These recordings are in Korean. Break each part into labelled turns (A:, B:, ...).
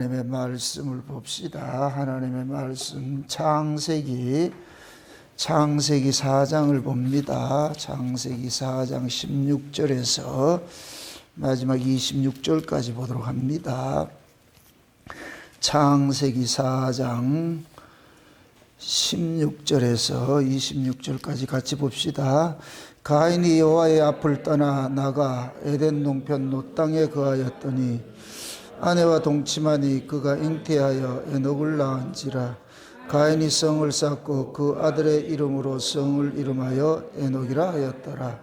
A: 하나님의 말씀을 봅시다. 하나님의 말씀 창세기 4장을 봅니다. 창세기 4장 16절에서 마지막 26절까지 보도록 합니다. 창세기 4장 16절에서 26절까지 같이 봅시다. 가인이 여호와의 앞을 떠나 나가 에덴 동편 놋 땅에 거하였더니 아내와 동침하니 그가 잉태하여 에녹을 낳은지라. 가인이 성을 쌓고 그 아들의 이름으로 성을 이름하여 에녹이라 하였더라.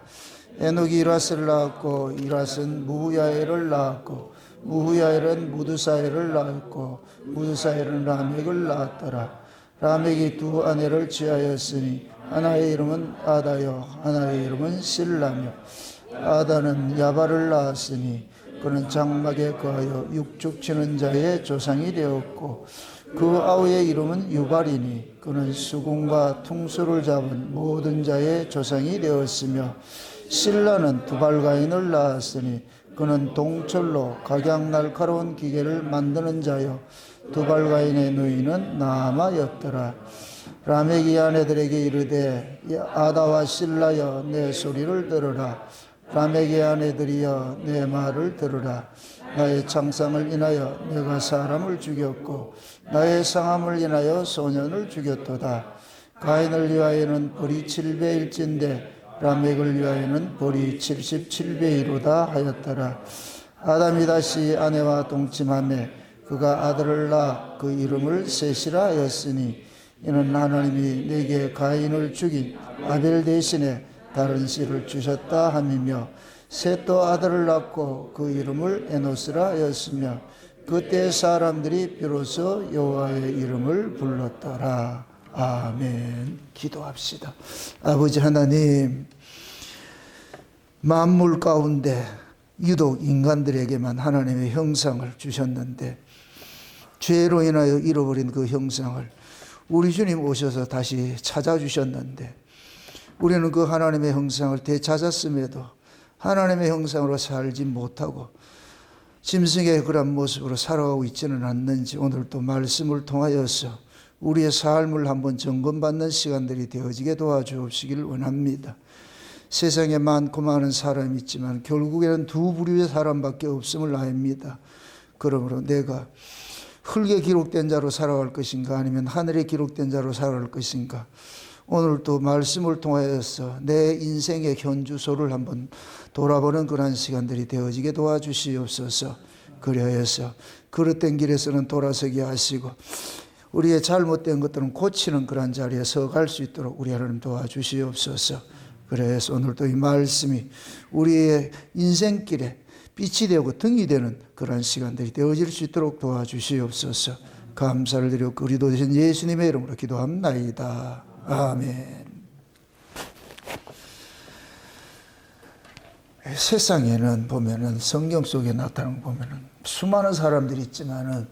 A: 에녹이 이라스를 낳았고 이라스는 무후야엘을 낳았고 무후야엘은 무드사엘을 낳았고 무드사엘은 라멕을 낳았더라. 라멕이 두 아내를 취하였으니 하나의 이름은 아다요 하나의 이름은 실라며 아다는 야발을 낳았으니 그는 장막에 거하여 육축 치는 자의 조상이 되었고 그 아우의 이름은 유발이니 그는 수궁과 퉁소를 잡은 모든 자의 조상이 되었으며 실라는 두발가인을 낳았으니 그는 동철로 각양 날카로운 기계를 만드는 자요 두발가인의 누이는 나아마였더라. 라멕이 아내들에게 이르되 아다와 실라여 내 소리를 들으라. 라멕의 아내들이여 내 말을 들으라. 나의 창상을 인하여 내가 사람을 죽였고 나의 상함을 인하여 소년을 죽였도다. 가인을 위하여는 벌이 7배일진데 라멕을 위하여는 벌이 77배이로다 하였더라. 아담이 다시 아내와 동침하매 그가 아들을 낳아 그 이름을 셋이라 하였으니 이는 하나님이 내게 가인을 죽인 아벨 대신에 다른 씨를 주셨다 함이며 셋도 아들을 낳고 그 이름을 에노스라 하였으며 그때 사람들이 비로소 여호와의 이름을 불렀더라. 아멘. 기도합시다. 아버지 하나님, 만물 가운데 유독 인간들에게만 하나님의 형상을 주셨는데 죄로 인하여 잃어버린 그 형상을 우리 주님 오셔서 다시 찾아주셨는데 우리는 그 하나님의 형상을 되찾았음에도 하나님의 형상으로 살지 못하고 짐승의 그런 모습으로 살아가고 있지는 않는지 오늘 또 말씀을 통하여서 우리의 삶을 한번 점검받는 시간들이 되어지게 도와주옵시길 원합니다. 세상에 많고 많은 사람이 있지만 결국에는 두 부류의 사람밖에 없음을 아닙니다. 그러므로 내가 흙에 기록된 자로 살아갈 것인가 아니면 하늘에 기록된 자로 살아갈 것인가, 오늘 또 말씀을 통하여서 내 인생의 현주소를 한번 돌아보는 그런 시간들이 되어지게 도와주시옵소서. 그리하여서 그릇된 길에서는 돌아서게 하시고 우리의 잘못된 것들은 고치는 그런 자리에 서갈 수 있도록 우리 하나님 도와주시옵소서. 그래서 오늘도 이 말씀이 우리의 인생길에 빛이 되고 등이 되는 그런 시간들이 되어질 수 있도록 도와주시옵소서. 감사를 드리고 그리도 되신 예수님의 이름으로 기도합나이다. 아멘. 세상에는 보면은 성경 속에 나타나는 보면은 수많은 사람들이 있지만은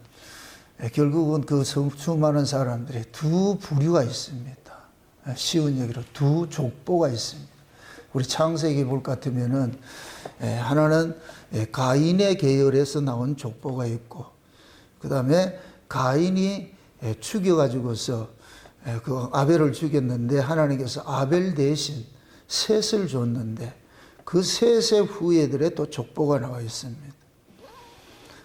A: 결국은 그 수많은 사람들이 두 부류가 있습니다. 쉬운 얘기로 두 족보가 있습니다. 우리 창세기 볼 것 같으면은 하나는 가인의 계열에서 나온 족보가 있고 그 다음에 가인이 죽여가지고서 그 아벨을 죽였는데 하나님께서 아벨 대신 셋을 줬는데 그 셋의 후예들의 또 족보가 나와 있습니다.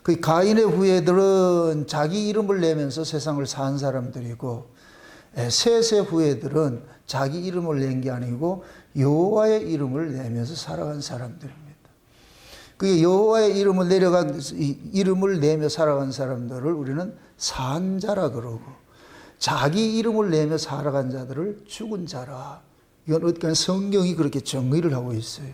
A: 그 가인의 후예들은 자기 이름을 내면서 세상을 산 사람들이고 셋의 후예들은 자기 이름을 낸 게 아니고 여호와의 이름을 내면서 살아간 사람들입니다. 그 여호와의 이름을 내며 살아간 사람들을 우리는 산자라 그러고 자기 이름을 내며 살아간 자들을 죽은 자라. 이건 어떻게 성경이 그렇게 정의를 하고 있어요.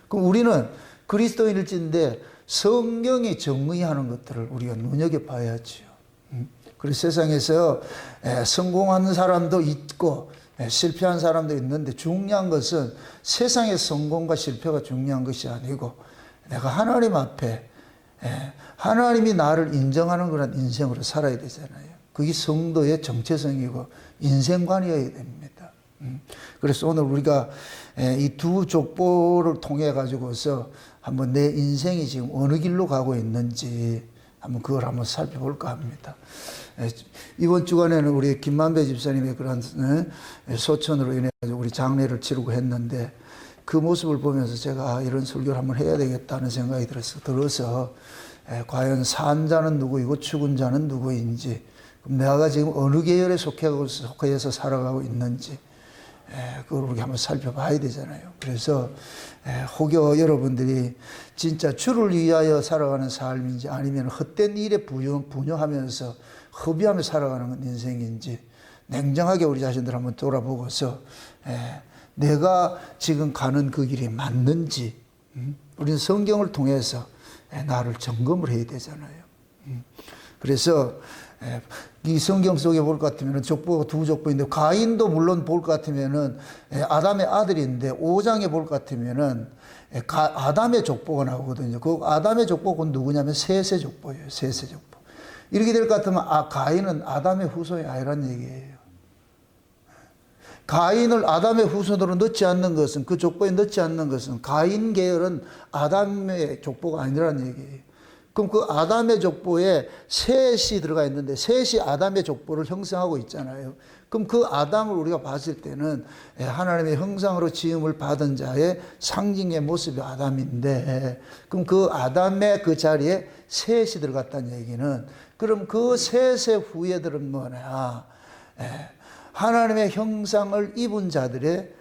A: 그럼 우리는 그리스도인일진데 성경이 정의하는 것들을 우리가 눈여겨봐야죠. 그래서 세상에서 성공하는 사람도 있고 실패한 사람도 있는데 중요한 것은 세상의 성공과 실패가 중요한 것이 아니고 내가 하나님 앞에 하나님이 나를 인정하는 그런 인생으로 살아야 되잖아요. 그게 성도의 정체성이고 인생관이어야 됩니다. 그래서 오늘 우리가 이 두 족보를 통해 가지고서 한번 내 인생이 지금 어느 길로 가고 있는지 한번 그걸 한번 살펴볼까 합니다. 이번 주간에는 우리 김만배 집사님의 그런 소천으로 인해 우리 장례를 치르고 했는데 그 모습을 보면서 제가 이런 설교를 한번 해야 되겠다는 생각이 들어서 과연 산 자는 누구이고 죽은 자는 누구인지, 내가 지금 어느 계열에 속해서 살아가고 있는지 그걸 우리가 한번 살펴봐야 되잖아요. 그래서 혹여 여러분들이 진짜 주를 위하여 살아가는 삶인지 아니면 헛된 일에 분유하면서 허비하며 살아가는 인생인지 냉정하게 우리 자신들 한번 돌아보고서 내가 지금 가는 그 길이 맞는지 우리는 성경을 통해서 나를 점검을 해야 되잖아요. 그래서 이 성경 속에 볼 것 같으면 족보가 두 족보인데 가인도 물론 볼 것 같으면은 아담의 아들인데 5장에 볼 것 같으면은 아담의 족보가 나오거든요. 그 아담의 족보가 누구냐면 셋의 족보예요. 셋의 족보. 이렇게 될 것 같으면 가인은 아담의 후손이 아니란 얘기예요. 가인을 아담의 후손으로 넣지 않는 것은, 그 족보에 넣지 않는 것은 가인 계열은 아담의 족보가 아니라는 얘기예요. 그럼 그 아담의 족보에 셋이 들어가 있는데 셋이 아담의 족보를 형성하고 있잖아요. 그럼 그 아담을 우리가 봤을 때는 하나님의 형상으로 지음을 받은 자의 상징의 모습이 아담인데, 그럼 그 아담의 그 자리에 셋이 들어갔다는 얘기는, 그럼 그 셋의 후예들은 뭐냐? 하나님의 형상을 입은 자들의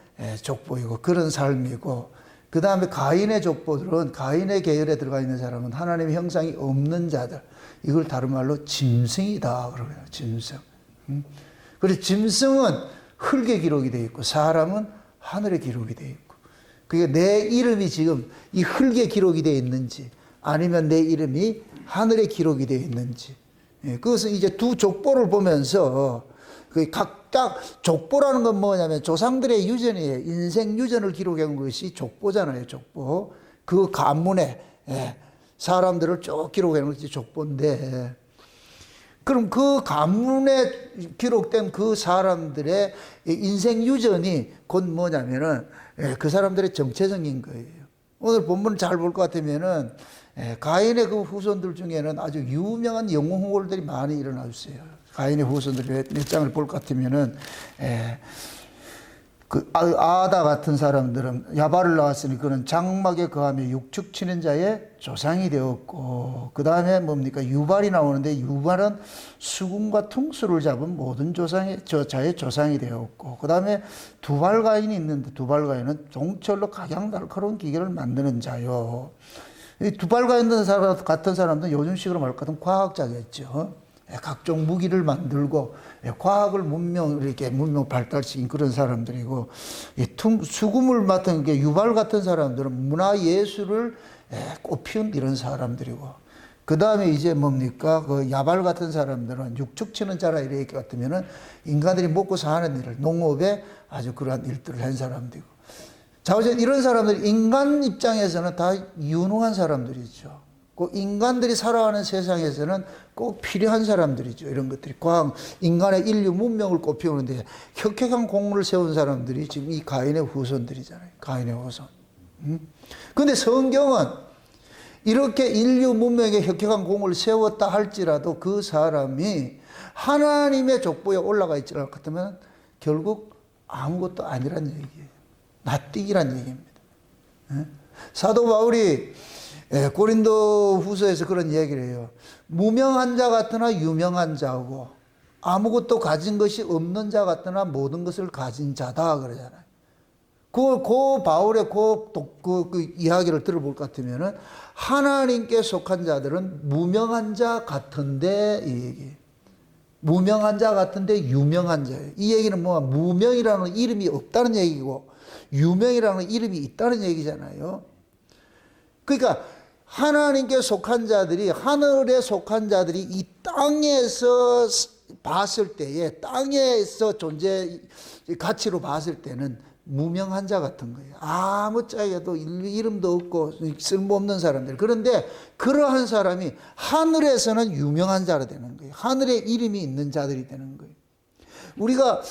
A: 족보이고 그런 삶이고, 그 다음에 가인의 족보들은, 가인의 계열에 들어가 있는 사람은 하나님의 형상이 없는 자들, 이걸 다른 말로 짐승이다 그러고요. 짐승. 그래서 짐승은 흙에 기록이 되어 있고 사람은 하늘에 기록이 되어 있고, 그게 내 이름이 지금 이 흙에 기록이 되어 있는지 아니면 내 이름이 하늘에 기록이 되어 있는지, 그것은 이제 두 족보를 보면서 그 각각 족보라는 건 뭐냐면 조상들의 유전이에요. 인생 유전을 기록해 온 것이 족보잖아요. 족보. 그 가문에 사람들을 쭉 기록해 놓은 것이 족보인데, 그럼 그 가문에 기록된 그 사람들의 인생 유전이 곧 뭐냐면은 그 사람들의 정체성인 거예요. 오늘 본문을 잘 볼 것 같으면은 가인의 그 후손들 중에는 아주 유명한 영웅 후보들이 많이 일어나 있어요. 가인의 후손들 몇 장을 볼 것 같으면은 그 아다 같은 사람들은 야발을 낳았으니 그는 장막에 거하며 육축 치는 자의 조상이 되었고, 그 다음에 뭡니까? 유발이 나오는데 유발은 수금과 퉁수를 잡은 모든 자의 조상이 되었고, 그 다음에 두발가인이 있는데 두발가인은 종철로 각양 날카로운 기계를 만드는 자요. 이 두발가인 같은 사람들은 요즘식으로 말할 것 같으면 과학자겠죠. 각종 무기를 만들고 과학을 문명 발달시킨 그런 사람들이고, 수금을 맡은 게 유발 같은 사람들은 문화 예술을 꽃피운 이런 사람들이고, 그 다음에 이제 뭡니까? 그 야발 같은 사람들은 육축 치는 자라 이렇게 같으면은 인간들이 먹고 사는 일을, 농업에 아주 그러한 일들을 한 사람들이고, 자, 어쨌든 이런 사람들이 인간 입장에서는 다 유능한 사람들이죠. 그 인간들이 살아가는 세상에서는 꼭 필요한 사람들이죠. 이런 것들이 인간의 인류 문명을 꽃피우는데 혁혁한 공을 세운 사람들이 지금 이 가인의 후손들이잖아요. 가인의 후손. 근데 성경은 이렇게 인류 문명에 혁혁한 공을 세웠다 할지라도 그 사람이 하나님의 족보에 올라가 있지 않을 것 같으면 결국 아무것도 아니란 얘기예요. 낯뛰기란 얘기입니다. 사도 바울이 고린도 후서에서 그런 얘기를 해요. 무명한 자 같으나 유명한 자고, 아무것도 가진 것이 없는 자 같으나 모든 것을 가진 자다 그러잖아요. 그 바울의 그 이야기를 들어볼 것 같으면은 하나님께 속한 자들은 무명한 자 같은데, 이 얘기. 무명한 자 같은데 유명한 자예요. 이 얘기는 뭐 무명이라는 이름이 없다는 얘기고 유명이라는 이름이 있다는 얘기잖아요. 그러니까 하나님께 속한 자들이, 하늘에 속한 자들이 이 땅에서 봤을 때에, 땅에서 존재 가치로 봤을 때는 무명한 자 같은 거예요. 아무 짝에도 이름도 없고 쓸모없는 사람들. 그런데 그러한 사람이 하늘에서는 유명한 자가 되는 거예요. 하늘에 이름이 있는 자들이 되는 거예요. 우리가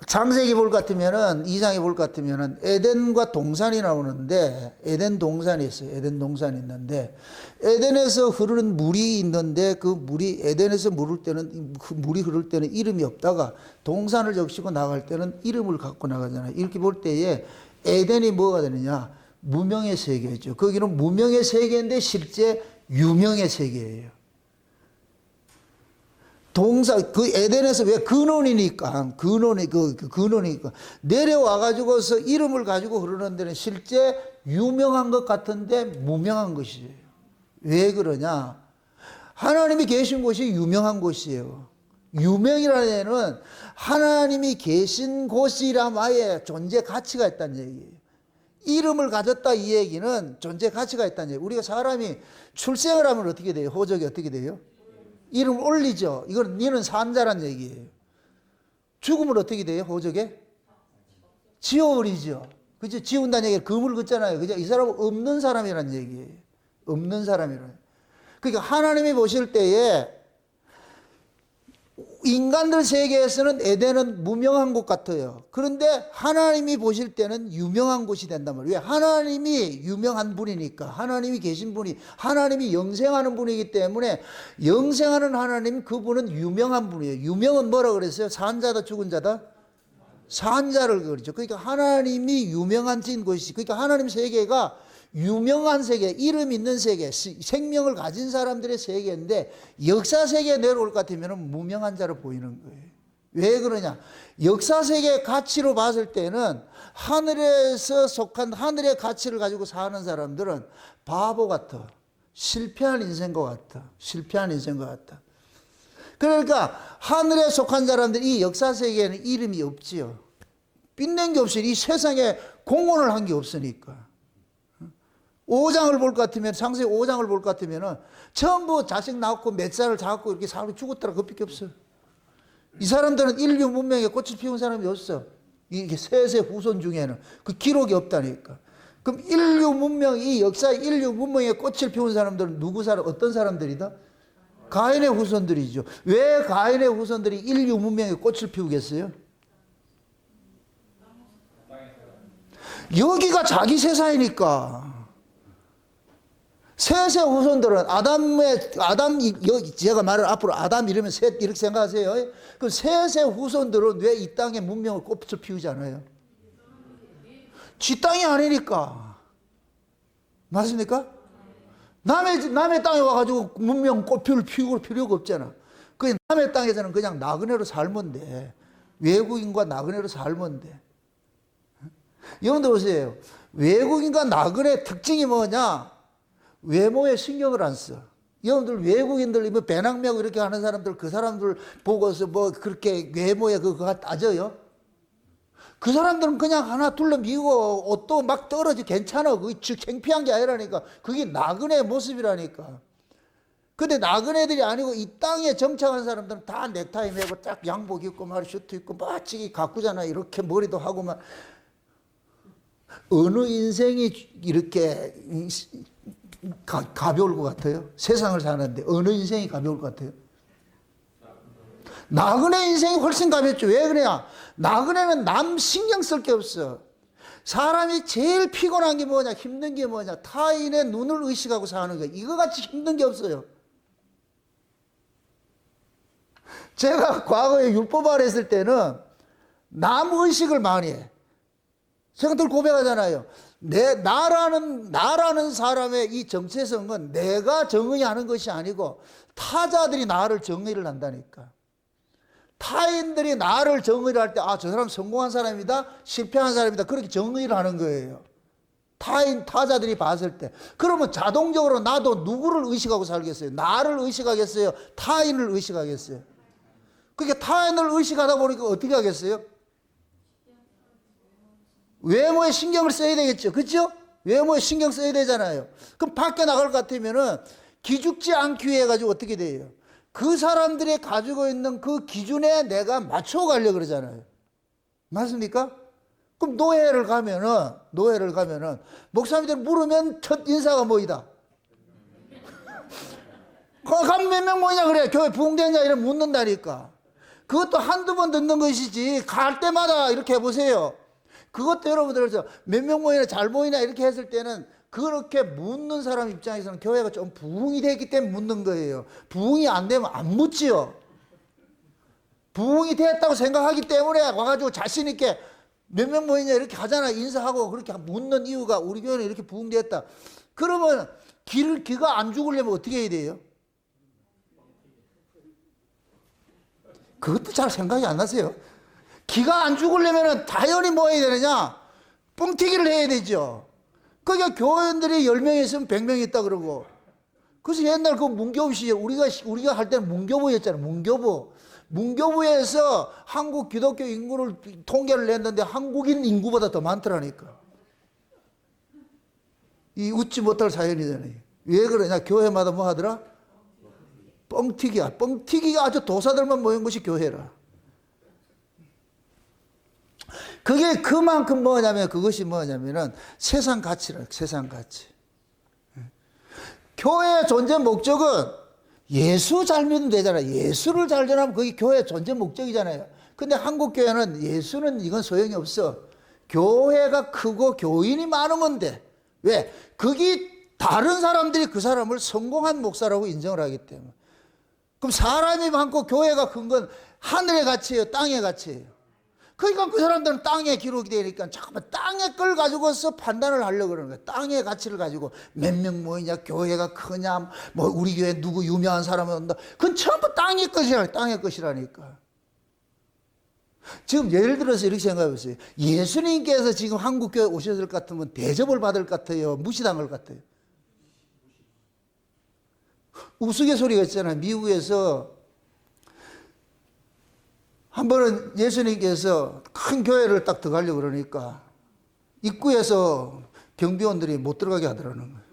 A: 창세기 볼 것 같으면은, 2장에 볼 것 같으면은, 에덴과 동산이 나오는데, 에덴 동산이 있어요. 에덴 동산이 있는데, 에덴에서 흐르는 물이 있는데, 그 물이, 에덴에서 물을 때는, 그 물이 흐를 때는 이름이 없다가, 동산을 적시고 나갈 때는 이름을 갖고 나가잖아요. 이렇게 볼 때에, 에덴이 뭐가 되느냐? 무명의 세계죠. 거기는 무명의 세계인데, 실제 유명의 세계예요. 그 에덴에서 왜 근원이니까 내려와가지고서 이름을 가지고 흐르는 데는 실제 유명한 것 같은데 무명한 것이에요. 왜 그러냐? 하나님이 계신 곳이 유명한 곳이에요. 유명이라는 애는 하나님이 계신 곳이라마의 존재 가치가 있다는 얘기예요. 이름을 가졌다 이 얘기는 존재 가치가 있다는 얘기예요. 우리가 사람이 출생을 하면 어떻게 돼요? 호적이 어떻게 돼요? 이름 올리죠. 이건 니는 산자란 얘기예요. 죽으면 어떻게 돼요? 호적에? 지워버리죠. 그죠? 지운다는 얘기가 그물 긋잖아요. 그죠? 이 사람은 없는 사람이란 얘기예요. 없는 사람이란. 그러니까 하나님이 보실 때에 인간들 세계에서는 에덴은 무명한 곳 같아요. 그런데 하나님이 보실 때는 유명한 곳이 된단 말이에요. 왜? 하나님이 유명한 분이니까. 하나님이 계신 분이, 하나님이 영생하는 분이기 때문에 영생하는 하나님, 그분은 유명한 분이에요. 유명은 뭐라 그랬어요? 산 자다 죽은 자다? 산 자를 그러죠. 그러니까 하나님이 유명한 곳이, 그러니까 하나님 세계가 유명한 세계, 이름 있는 세계, 생명을 가진 사람들의 세계인데 역사 세계에 내려올 것 같으면 무명한 자로 보이는 거예요. 왜 그러냐? 역사 세계의 가치로 봤을 때는 하늘에서 속한 하늘의 가치를 가지고 사는 사람들은 바보 같아. 실패한 인생과 같아. 실패한 인생과 같아. 그러니까 하늘에 속한 사람들이 이 역사 세계에는 이름이 없지요. 빛낸 게 없으니 이 세상에 공헌을 한 게 없으니까. 5장을 볼 것 같으면, 창세기 5장을 볼 것 같으면 전부 자식 낳고 몇 살을 낳고 이렇게 사람이 죽었더라. 그것밖에 없어. 이 사람들은 인류 문명에 꽃을 피운 사람이 없어. 이게 세세 후손 중에는 그 기록이 없다니까. 그럼 인류 문명, 이 역사 인류 문명에 꽃을 피운 사람들은 어떤 사람들이다? 가인의 후손들이죠. 왜 가인의 후손들이 인류 문명에 꽃을 피우겠어요? 여기가 자기 세상이니까. 셋의 후손들은 제가 말을 앞으로 아담 이러면 셋 이렇게 생각하세요. 그럼 셋의 후손들은 왜 이 땅에 문명을 꽃을 피우지 않아요? 지 땅이 아니니까. 맞습니까? 남의 땅에 와가지고 문명 꽃을 피울 필요가 없잖아. 그 남의 땅에서는 그냥 나그네로 살면 돼. 외국인과 나그네로 살면 돼. 여러분들 보세요. 외국인과 나그네 특징이 뭐냐? 외모에 신경을 안 써. 여러분들 외국인들 뭐 배낭매고 이렇게 하는 사람들, 그 사람들 보고서 뭐 그렇게 외모에 그거 따져요? 그 사람들은 그냥 하나 둘러미고 옷도 막 떨어지 괜찮아. 그게 창피한 게 아니라니까. 그게 나그네의 모습이라니까. 근데 나그네들이 아니고 이 땅에 정착한 사람들은 다 넥타이 매고 딱 양복 입고 말 슈트 입고 멋지게 가꾸잖아. 이렇게 머리도 하고 막. 어느 인생이 이렇게 가벼울 것 같아요? 세상을 사는데 어느 인생이 가벼울 것 같아요? 나그네 인생이 훨씬 가볍죠. 왜 그래야? 나그네는 남 신경 쓸 게 없어. 사람이 제일 피곤한 게 뭐냐? 힘든 게 뭐냐? 타인의 눈을 의식하고 사는 거야. 이거 같이 힘든 게 없어요. 제가 과거에 율법을 했을 때는 남 의식을 많이 해. 제가 늘 고백하잖아요. 나라는 사람의 이 정체성은 내가 정의하는 것이 아니고 타자들이 나를 정의를 한다니까. 타인들이 나를 정의를 할 때, 아, 저 사람 성공한 사람이다, 실패한 사람이다, 그렇게 정의를 하는 거예요. 타자들이 봤을 때. 그러면 자동적으로 나도 누구를 의식하고 살겠어요? 나를 의식하겠어요? 타인을 의식하겠어요? 그러니까 타인을 의식하다 보니까 어떻게 하겠어요? 외모에 신경을 써야 되겠죠. 그렇죠? 외모에 신경 써야 되잖아요. 그럼 밖에 나갈 것 같으면은 기죽지 않기 위해 가지고 어떻게 돼요? 그 사람들이 가지고 있는 그 기준에 내가 맞춰 가려고 그러잖아요. 맞습니까? 그럼 노예를 가면은 목사님들 물으면 첫 인사가 뭐이다? 가면 몇 명 뭐냐 그래. 교회 부흥되냐 이러면 묻는다니까. 그것도 한두 번 듣는 것이지 갈 때마다 이렇게 해보세요. 그것도 여러분들 몇 명 모이나 잘 모이나 이렇게 했을 때는 그렇게 묻는 사람 입장에서는 교회가 좀 부흥이 됐기 때문에 묻는 거예요. 부흥이 안 되면 안 묻지요. 부흥이 됐다고 생각하기 때문에 와가지고 자신 있게 몇 명 모이냐 이렇게 하잖아. 인사하고 그렇게 묻는 이유가 우리 교회는 이렇게 부흥됐다. 그러면 기가 안 죽으려면 어떻게 해야 돼요? 그것도 잘 생각이 안 나세요. 기가 안 죽으려면 당연히 뭐 해야 되느냐? 뻥튀기를 해야 되죠. 그러니까 교회원들이 10명 있으면 100명 있다 그러고. 그래서 옛날 그 문교부 시절 우리가 할 때는 문교부였잖아요. 문교부에서 한국 기독교 인구를 통계를 냈는데 한국인 인구보다 더 많더라니까. 이 웃지 못할 사연이잖아요. 왜 그러냐? 교회마다 뭐 하더라? 뻥튀기야. 뻥튀기가 아주 도사들만 모인 것이 교회라. 그게 그만큼 그것이 뭐냐면은 세상 가치라. 세상 가치. 교회의 존재 목적은 예수 잘 믿으면 되잖아요. 예수를 잘 전하면 그게 교회의 존재 목적이잖아요. 근데 한국 교회는 예수는 이건 소용이 없어. 교회가 크고 교인이 많으면 돼. 왜? 그게 다른 사람들이 그 사람을 성공한 목사라고 인정을 하기 때문에. 그럼 사람이 많고 교회가 큰 건 하늘의 가치예요, 땅의 가치예요. 그러니까 그 사람들은 땅에 기록이 되니까 잠깐만 땅의 걸 가지고서 판단을 하려고 그러는 거예요. 땅의 가치를 가지고 몇 명 모이냐, 교회가 크냐, 뭐 우리 교회 누구 유명한 사람이 온다. 그건 전부 땅의 것이라니까. 땅의 것이라니까. 지금 예를 들어서 이렇게 생각해 보세요. 예수님께서 지금 한국 교회 오셨을 것 같으면 대접을 받을 것 같아요, 무시당할 것 같아요. 우스갯소리가 있잖아요. 미국에서 한 번은 예수님께서 큰 교회를 딱 들어가려고 그러니까 입구에서 경비원들이 못 들어가게 하더라는 거예요.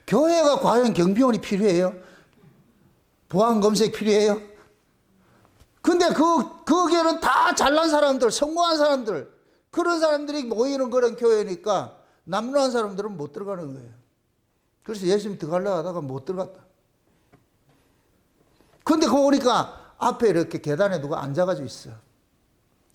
A: 교회가 과연 경비원이 필요해요? 보안 검색 필요해요? 근데 그 교회는 다 잘난 사람들, 성공한 사람들, 그런 사람들이 모이는 그런 교회니까 남루한 사람들은 못 들어가는 거예요. 그래서 예수님이 들어가려고 하다가 못 들어갔다. 근데 그거 보니까 앞에 이렇게 계단에 누가 앉아가지고 있어.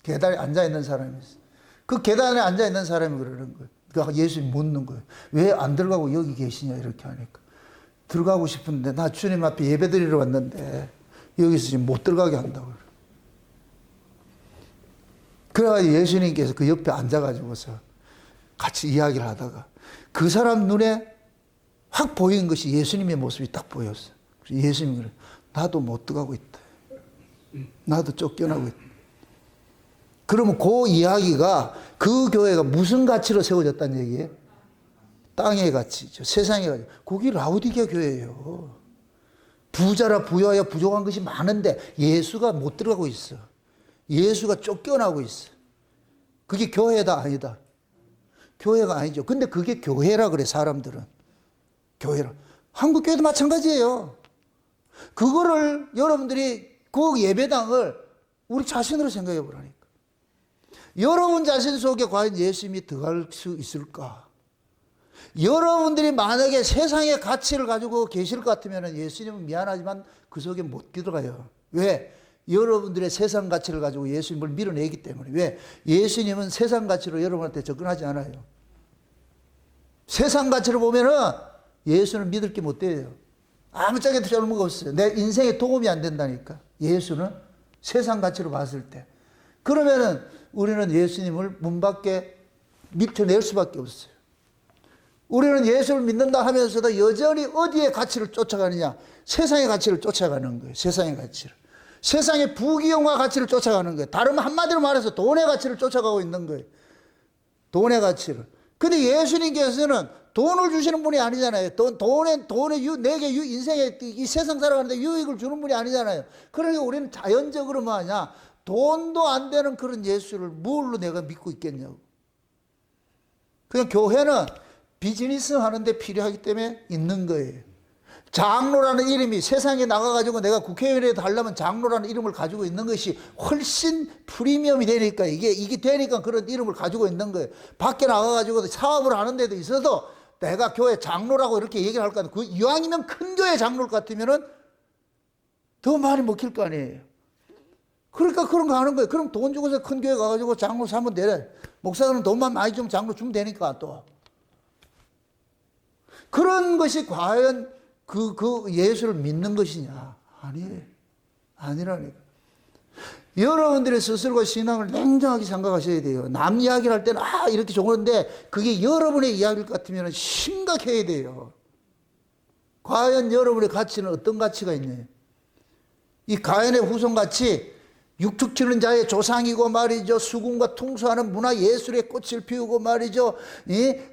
A: 계단에 앉아있는 사람이 있어. 그 계단에 앉아있는 사람이 그러는 거예요. 그러니까 예수님 묻는 거예요. 왜 안 들어가고 여기 계시냐 이렇게 하니까. 들어가고 싶은데 나 주님 앞에 예배 드리러 왔는데 여기서 지금 못 들어가게 한다고. 그래가지고 예수님께서 그 옆에 앉아가지고서 같이 이야기를 하다가 그 사람 눈에 확 보인 것이 예수님의 모습이 딱 보였어. 그래서 예수님이 그래. 나도 못 들어가고 있다. 나도 쫓겨나고 있다. 그러면 그 이야기가 그 교회가 무슨 가치로 세워졌다는 얘기예요? 땅의 가치죠. 세상의 가치. 그게 라오디게아 교회예요. 부자라 부여하여 부족한 것이 많은데 예수가 못 들어가고 있어. 예수가 쫓겨나고 있어. 그게 교회다 아니다? 교회가 아니죠. 근데 그게 교회라 그래 사람들은. 교회라. 한국 교회도 마찬가지예요. 그거를 여러분들이 그 예배당을 우리 자신으로 생각해 보라니까. 여러분 자신 속에 과연 예수님이 들어갈 수 있을까? 여러분들이 만약에 세상의 가치를 가지고 계실 것 같으면 예수님은 미안하지만 그 속에 못 들어가요. 왜? 여러분들의 세상 가치를 가지고 예수님을 밀어내기 때문에. 왜? 예수님은 세상 가치로 여러분한테 접근하지 않아요. 세상 가치를 보면은 예수는 믿을 게 못 돼요. 아무짝에도 쓸모가 없어요. 내 인생에 도움이 안 된다니까. 예수는 세상 가치로 봤을 때. 그러면은 우리는 예수님을 문 밖에 밀쳐낼 수밖에 없어요. 우리는 예수를 믿는다 하면서도 여전히 어디의 가치를 쫓아가느냐? 세상의 가치를 쫓아가는 거예요. 세상의 가치를. 세상의 부귀영화 가치를 쫓아가는 거예요. 다른 한마디로 말해서 돈의 가치를 쫓아가고 있는 거예요. 돈의 가치를. 근데 예수님께서는 돈을 주시는 분이 아니잖아요. 내게 인생에 이 세상 살아가는데 유익을 주는 분이 아니잖아요. 그러니까 우리는 자연적으로 뭐 하냐? 돈도 안 되는 그런 예수를 뭘로 내가 믿고 있겠냐고. 그냥 교회는 비즈니스 하는데 필요하기 때문에 있는 거예요. 장로라는 이름이 세상에 나가가지고 내가 국회의원이라도 하려면 장로라는 이름을 가지고 있는 것이 훨씬 프리미엄이 되니까 이게 되니까 그런 이름을 가지고 있는 거예요. 밖에 나가가지고 사업을 하는 데도 있어도 내가 교회 장로라고 이렇게 얘기를 할 거 아니에요. 그 이왕이면 큰 교회 장로일 것 같으면은 더 많이 먹힐 거 아니에요. 그러니까 그런 거 하는 거예요. 그럼 돈 주고서 큰 교회 가가지고 장로 사면 되래. 목사들은 돈만 많이 주면 장로 주면 되니까 또. 그런 것이 과연 그 예수를 믿는 것이냐? 아니에요. 아니라니까. 여러분들의 스스로가 신앙을 냉정하게 생각하셔야 돼요. 남 이야기를 할 때는 이렇게 좋은데 그게 여러분의 이야기일 것 같으면 심각해야 돼요. 과연 여러분의 가치는 어떤 가치가 있냐? 이 가인의 후손같이 육축 치는 자의 조상이고 말이죠. 수군과 통수하는 문화 예술의 꽃을 피우고 말이죠.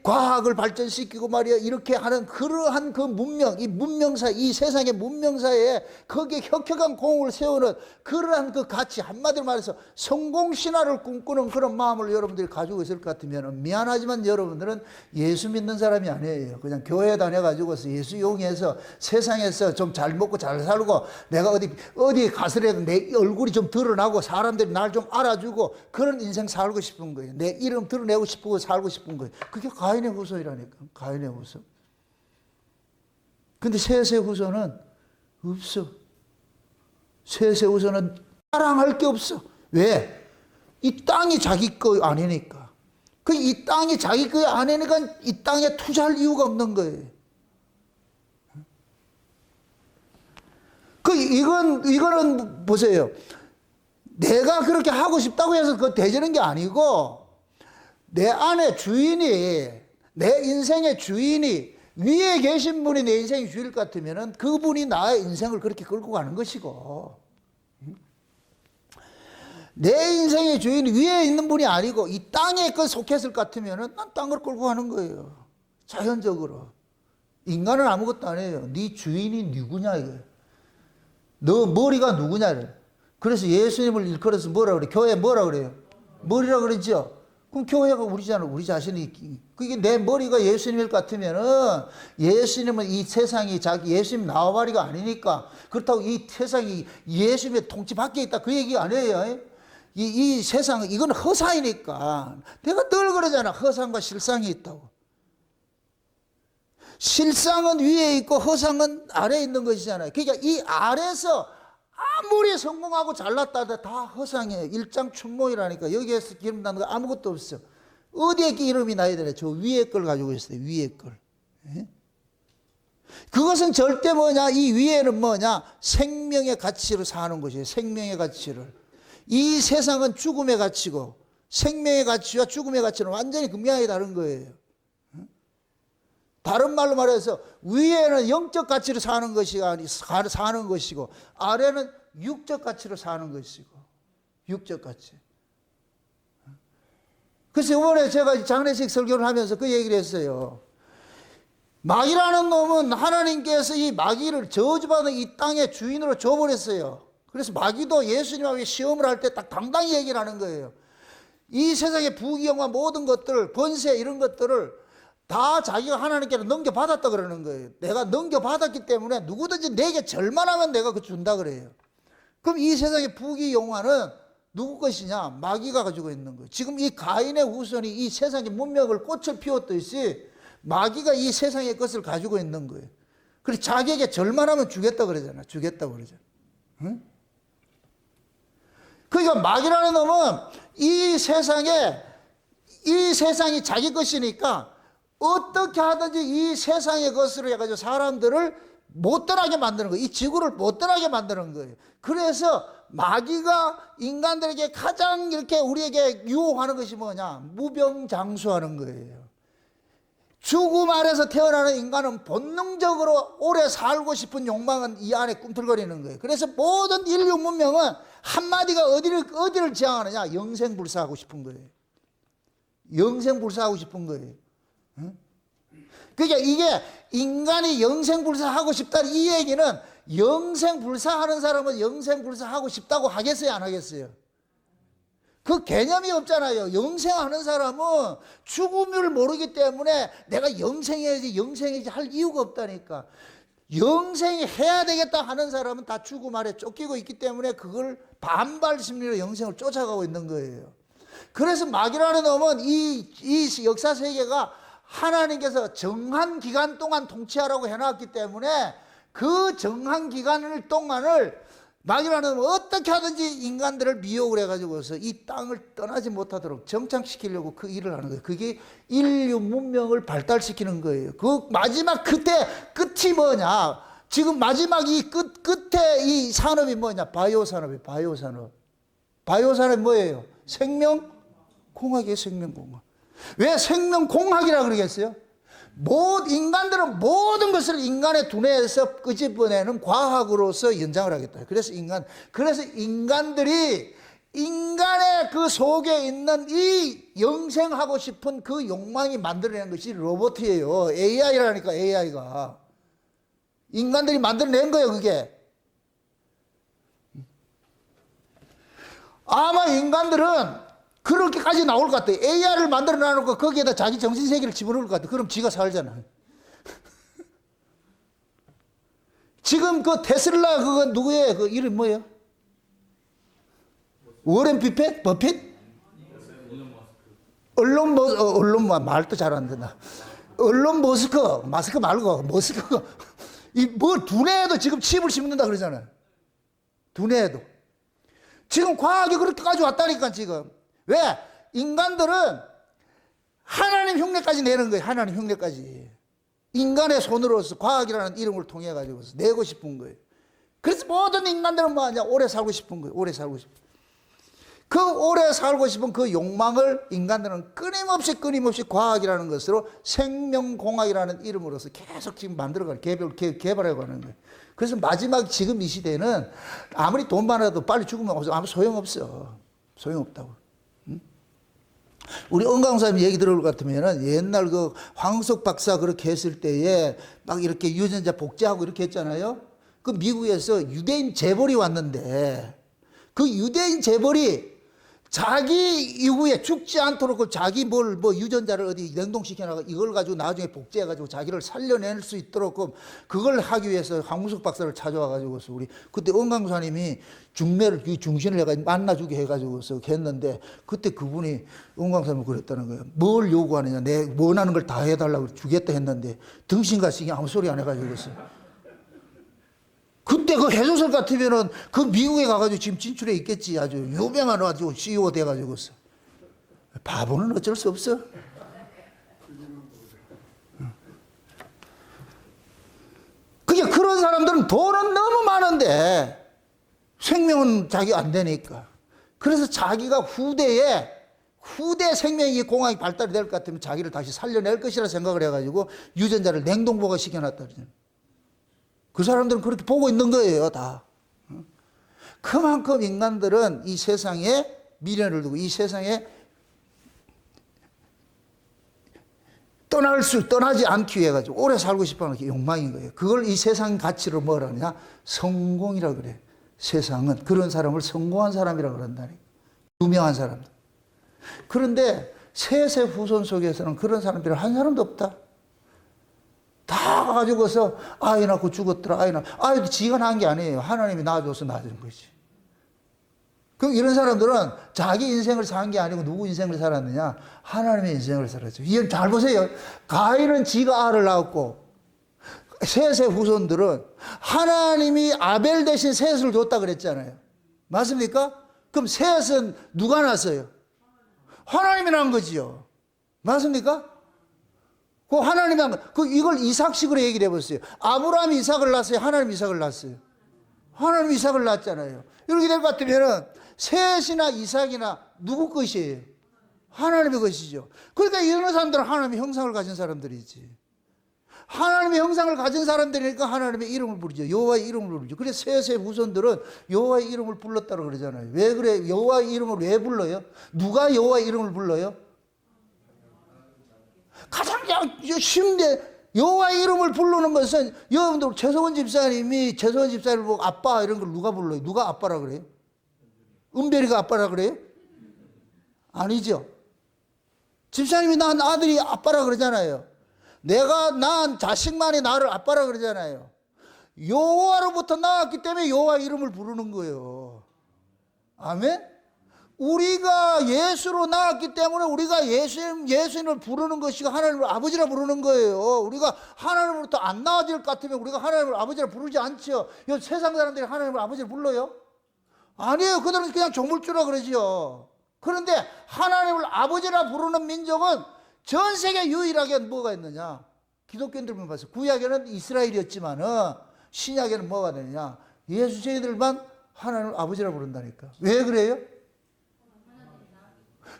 A: 과학을 발전시키고 말이야. 이렇게 하는 그러한 그 문명, 이 문명사, 이 세상의 문명사에 거기에 혁혁한 공을 세우는 그러한 그 가치, 한마디로 말해서 성공신화를 꿈꾸는 그런 마음을 여러분들이 가지고 있을 것 같으면 미안하지만 여러분들은 예수 믿는 사람이 아니에요. 그냥 교회 다녀가지고서 예수 이용해서 세상에서 좀 잘 먹고 잘 살고 내가 어디 가서라도 내 얼굴이 좀 드러나고 사람들이 날 좀 알아주고 그런 인생 살고 싶은 거예요. 내 이름 드러내고 싶고 살고 싶은 거예요. 그게 가인의 후손이라니까. 가인의 후손. 근데 셋의 후손은 없어. 셋의 후손은 자랑할 게 없어. 왜? 이 땅이 자기 거 아니니까. 이 땅이 자기 거 아니니까 이 땅에 투자할 이유가 없는 거예요. 이거는 보세요. 내가 그렇게 하고 싶다고 해서 그거 되지는 게 아니고, 내 안에 주인이, 내 인생의 주인이, 위에 계신 분이 내 인생의 주인일 것 같으면 그분이 나의 인생을 그렇게 끌고 가는 것이고, 내 인생의 주인이 위에 있는 분이 아니고 이 땅에 속했을 것 같으면 난 땅을 끌고 가는 거예요. 자연적으로. 인간은 아무것도 아니에요. 네 주인이 누구냐 이거예요. 너 머리가 누구냐를. 그래서 예수님을 일컬어서 뭐라 그래? 교회 뭐라 그래요? 머리라 그러죠? 그럼 교회가 우리잖아. 우리 자신이. 그게 내 머리가 예수님일 것 같으면은 예수님은 이 세상이 예수님 나와바리가 아니니까 그렇다고 이 세상이 예수님의 통치 밖에 있다. 그 얘기 아니에요. 이 세상은 이건 허상이니까. 내가 늘 그러잖아. 허상과 실상이 있다고. 실상은 위에 있고 허상은 아래에 있는 것이잖아요. 그러니까 이 아래에서 아무리 성공하고 잘났다 다 허상이에요. 일장춘몽이라니까. 여기에서 기름 나는 거 아무것도 없어. 어디에 기름이 나야 되나? 저 위에 걸 가지고 있어요. 위에 걸. 그것은 절대 뭐냐? 이 위에는 뭐냐? 생명의 가치로 사는 것이에요. 생명의 가치를. 이 세상은 죽음의 가치고 생명의 가치와 죽음의 가치는 완전히 극명하게 다른 거예요. 다른 말로 말해서 위에는 영적 가치로 사는 것이고 아래는 육적 가치로 사는 것이고 육적 가치. 그래서 이번에 제가 장례식 설교를 하면서 그 얘기를 했어요. 마귀라는 놈은 하나님께서 이 마귀를 저주받은 이 땅의 주인으로 줘버렸어요. 그래서 마귀도 예수님하고 시험을 할 때 딱 당당히 얘기를 하는 거예요. 이 세상의 부귀영화 모든 것들, 권세 이런 것들을 다 자기가 하나님께로 넘겨받았다 그러는 거예요. 내가 넘겨받았기 때문에 누구든지 내게 절만하면 내가 그 준다 그래요. 그럼 이 세상의 부귀영화는 누구 것이냐? 마귀가 가지고 있는 거예요. 지금 이 가인의 후손이 이 세상의 문명을 꽃을 피웠듯이 마귀가 이 세상의 것을 가지고 있는 거예요. 그래서 자기에게 절만하면 주겠다 그러잖아. 주겠다고 그러잖아. 응? 그러니까 마귀라는 놈은 이 세상이 자기 것이니까 어떻게 하든지 이 세상의 것으로 해가지고 사람들을 못 떠나게 만드는 거예요. 이 지구를 못 떠나게 만드는 거예요. 그래서 마귀가 인간들에게 가장 이렇게 우리에게 유혹하는 것이 뭐냐? 무병장수하는 거예요. 죽음 아래서 태어나는 인간은 본능적으로 오래 살고 싶은 욕망은 이 안에 꿈틀거리는 거예요. 그래서 모든 인류 문명은 한마디가 어디를 지향하느냐? 영생불사하고 싶은 거예요. 영생불사하고 싶은 거예요. 응? 그러니까 이게 인간이 영생불사하고 싶다는 이 얘기는 영생불사하는 사람은 영생불사하고 싶다고 하겠어요? 안 하겠어요? 그 개념이 없잖아요. 영생하는 사람은 죽음을 모르기 때문에 내가 영생해야지 할 이유가 없다니까. 영생해야 되겠다 하는 사람은 다 죽음 아래 쫓기고 있기 때문에 그걸 반발 심리로 영생을 쫓아가고 있는 거예요. 그래서 마귀라는 놈은 이 역사 세계가 하나님께서 정한 기간 동안 통치하라고 해놨기 때문에 그 정한 기간 동안을 마귀라는 놈은 어떻게 하든지 인간들을 미혹을 해가지고서 이 땅을 떠나지 못하도록 정착시키려고 그 일을 하는 거예요. 그게 인류 문명을 발달시키는 거예요. 그 마지막 끝이 뭐냐? 지금 마지막 이 끝에 이 산업이 뭐냐? 바이오 산업이에요. 바이오 산업. 바이오 산업이 뭐예요? 생명공학이에요. 생명공학. 왜 생명공학이라고 그러겠어요? 인간들은 모든 것을 인간의 두뇌에서 끄집어내는 과학으로서 연장을 하겠다. 그래서 인간들이 인간의 그 속에 있는 이 영생하고 싶은 그 욕망이 만들어낸 것이 로봇이에요. AI라니까, AI가. 인간들이 만들어낸 거예요, 그게. 아마 인간들은 그렇게까지 나올 것 같아요. AI를 만들어 놔놓고 거기에다 자기 정신세계를 집어넣을 것 같아요. 그럼 지가 살잖아요. 지금 그 테슬라 그거 누구예요? 그 이름 뭐예요? 워렌 버핏? 언론 말도 잘 안 된다. 언론 마스크 말고 두뇌에도 지금 칩을 심는다 그러잖아요. 두뇌에도. 지금 과학이 그렇게까지 왔다니까 지금. 왜? 인간들은 하나님 흉내까지 내는 거예요. 하나님 흉내까지. 인간의 손으로서 과학이라는 이름을 통해 가지고 내고 싶은 거예요. 그래서 모든 인간들은 뭐 하냐? 오래 살고 싶은 거예요. 오래 살고 싶은. 그 오래 살고 싶은 그 욕망을 인간들은 끊임없이 과학이라는 것으로 생명공학이라는 이름으로서 계속 지금 만들어가는, 개발해가는 거예요. 그래서 마지막 지금 이 시대는 아무리 돈 많아도 빨리 죽으면 아무 소용없어. 소용없다고. 우리 은강사님 얘기 들어볼 것 같으면은 옛날 그 황석 박사 그렇게 했을 때에 막 이렇게 유전자 복제하고 이렇게 했잖아요. 그 미국에서 유대인 재벌이 왔는데 그 유대인 재벌이 자기 이후에 죽지 않도록 그 자기 유전자를 어디 냉동시켜놔가 이걸 가지고 나중에 복제해가지고 자기를 살려낼 수 있도록 그걸 하기 위해서 황무석 박사를 찾아와가지고서 우리 그때 은강사님이 중신을 해가지고 만나주게 해가지고서 했는데 그때 그분이 은강사님을 그랬다는 거예요. 뭘 요구하느냐. 내 원하는 걸 다 해달라고 주겠다 했는데 등신같이 아무 소리 안 해가지고서. 그때 그 해조설 같으면은 그 미국에 가가지고 지금 진출해 있겠지. 아주 유명한 아주 CEO 돼가지고서. 바보는 어쩔 수 없어. 그게 그런 사람들은 돈은 너무 많은데 생명은 자기 안 되니까. 그래서 자기가 후대 생명이 공학이 발달이 될 것 같으면 자기를 다시 살려낼 것이라 생각을 해가지고 유전자를 냉동보관 시켜놨다. 그 사람들은 그렇게 보고 있는 거예요, 다. 그만큼 인간들은 이 세상에 미련을 두고 이 세상에 떠나지 않기 위해 가지고 오래 살고 싶어 하는 게 욕망인 거예요. 그걸 이 세상 가치로 뭐라 하느냐? 성공이라고 그래. 세상은 그런 사람을 성공한 사람이라고 그런다니까. 유명한 사람들. 그런데 세세 후손 속에서는 그런 사람들이 한 사람도 없다. 다 가지고서 아이 낳고 죽었더라. 아이도 지가 낳은 게 아니에요. 하나님이 낳아줘서 낳은 거지. 그럼 이런 사람들은 자기 인생을 산 게 아니고 누구 인생을 살았느냐? 하나님의 인생을 살았죠. 이건 잘 보세요. 가인은 지가 알을 낳았고 셋의 후손들은 하나님이 아벨 대신 셋을 줬다 그랬잖아요. 맞습니까? 그럼 셋은 누가 낳았어요? 하나님이 낳은 거지요. 맞습니까? 그 하나님이 이걸 이삭식으로 얘기를 해보세요. 아브라함이 이삭을 낳았어요? 하나님 이삭을 낳았어요? 하나님 이삭을 낳았잖아요. 이렇게 될 것 같으면은 셋이나 이삭이나 누구 것이에요? 하나님의 것이죠. 그러니까 이런 사람들은 하나님의 형상을 가진 사람들이지. 하나님의 형상을 가진 사람들이니까 하나님의 이름을 부르죠. 여호와의 이름을 부르죠. 그래서 셋의 후손들은 여호와의 이름을 불렀다고 그러잖아요. 왜 그래? 여호와의 이름을 왜 불러요? 누가 여호와의 이름을 불러요? 가장 쉬운데 여호와의 이름을 부르는 것은 여러분들 최성원 집사님이 최성원 집사를 보고 아빠 이런 걸 누가 불러요? 누가 아빠라 그래요? 은별이가 아빠라 그래요? 아니죠. 집사님이 낳은 아들이 아빠라 그러잖아요. 내가 낳은 자식만이 나를 아빠라 그러잖아요. 여호와로부터 나왔기 때문에 여호와 이름을 부르는 거예요. 아멘? 우리가 예수로 나왔기 때문에 우리가 예수님을 부르는 것이 하나님을 아버지라 부르는 거예요. 우리가 하나님으로부터 안 나아질 것 같으면 우리가 하나님을 아버지라 부르지 않죠. 이 세상 사람들이 하나님을 아버지를 불러요? 아니에요. 그들은 그냥 조물주라 그러지요. 그런데 하나님을 아버지라 부르는 민족은 전 세계 유일하게 뭐가 있느냐? 기독교인들만 봐서 구약에는 이스라엘이었지만은 신약에는 뭐가 되느냐? 예수 저희들만 하나님을 아버지라 부른다니까. 왜 그래요?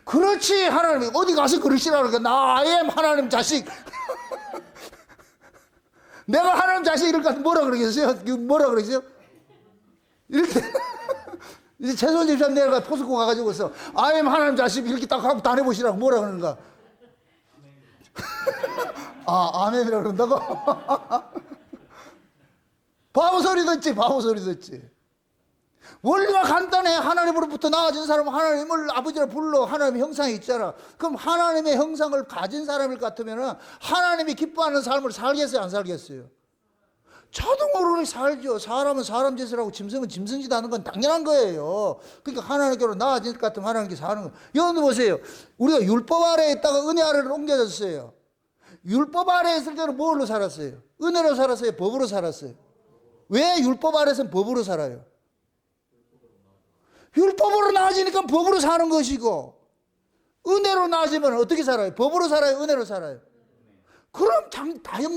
A: 그렇지. 하나님이 어디 가서 그러시라 그러니까 나 I am 하나님 자식. 내가 하나님 자식 이럴까 뭐라 그러겠어요? 뭐라 그러겠어요? 이렇게 이제 최소원 집사님 내가 포스코 가가지고서 I am 하나님 자식 이렇게 딱 하고 다녀보시라고 뭐라 그러는가? 아, 아멘이라 그런다고? 바보 소리 듣지, 바보 소리 듣지. 원리가 간단해. 하나님으로부터 나아진 사람은 하나님을 아버지라 불러. 하나님의 형상이 있잖아. 그럼 하나님의 형상을 가진 사람일 것 같으면 하나님이 기뻐하는 삶을 살겠어요, 안 살겠어요? 자동으로 살죠. 사람은 사람 짓을 하고 짐승은 짐승 짓 하는 건 당연한 거예요. 그러니까 하나님께로 나아질 것 같으면 하나님께 사는 거. 여러분 보세요. 우리가 율법 아래에 있다가 은혜 아래로 옮겨졌어요. 율법 아래에 있을 때는 뭘로 살았어요? 은혜로 살았어요? 법으로 살았어요? 왜 율법 아래에서는 법으로 살아요? 율법으로 나아지니까 법으로 사는 것이고, 은혜로 나아지면 어떻게 살아요? 법으로 살아요? 은혜로 살아요? 그럼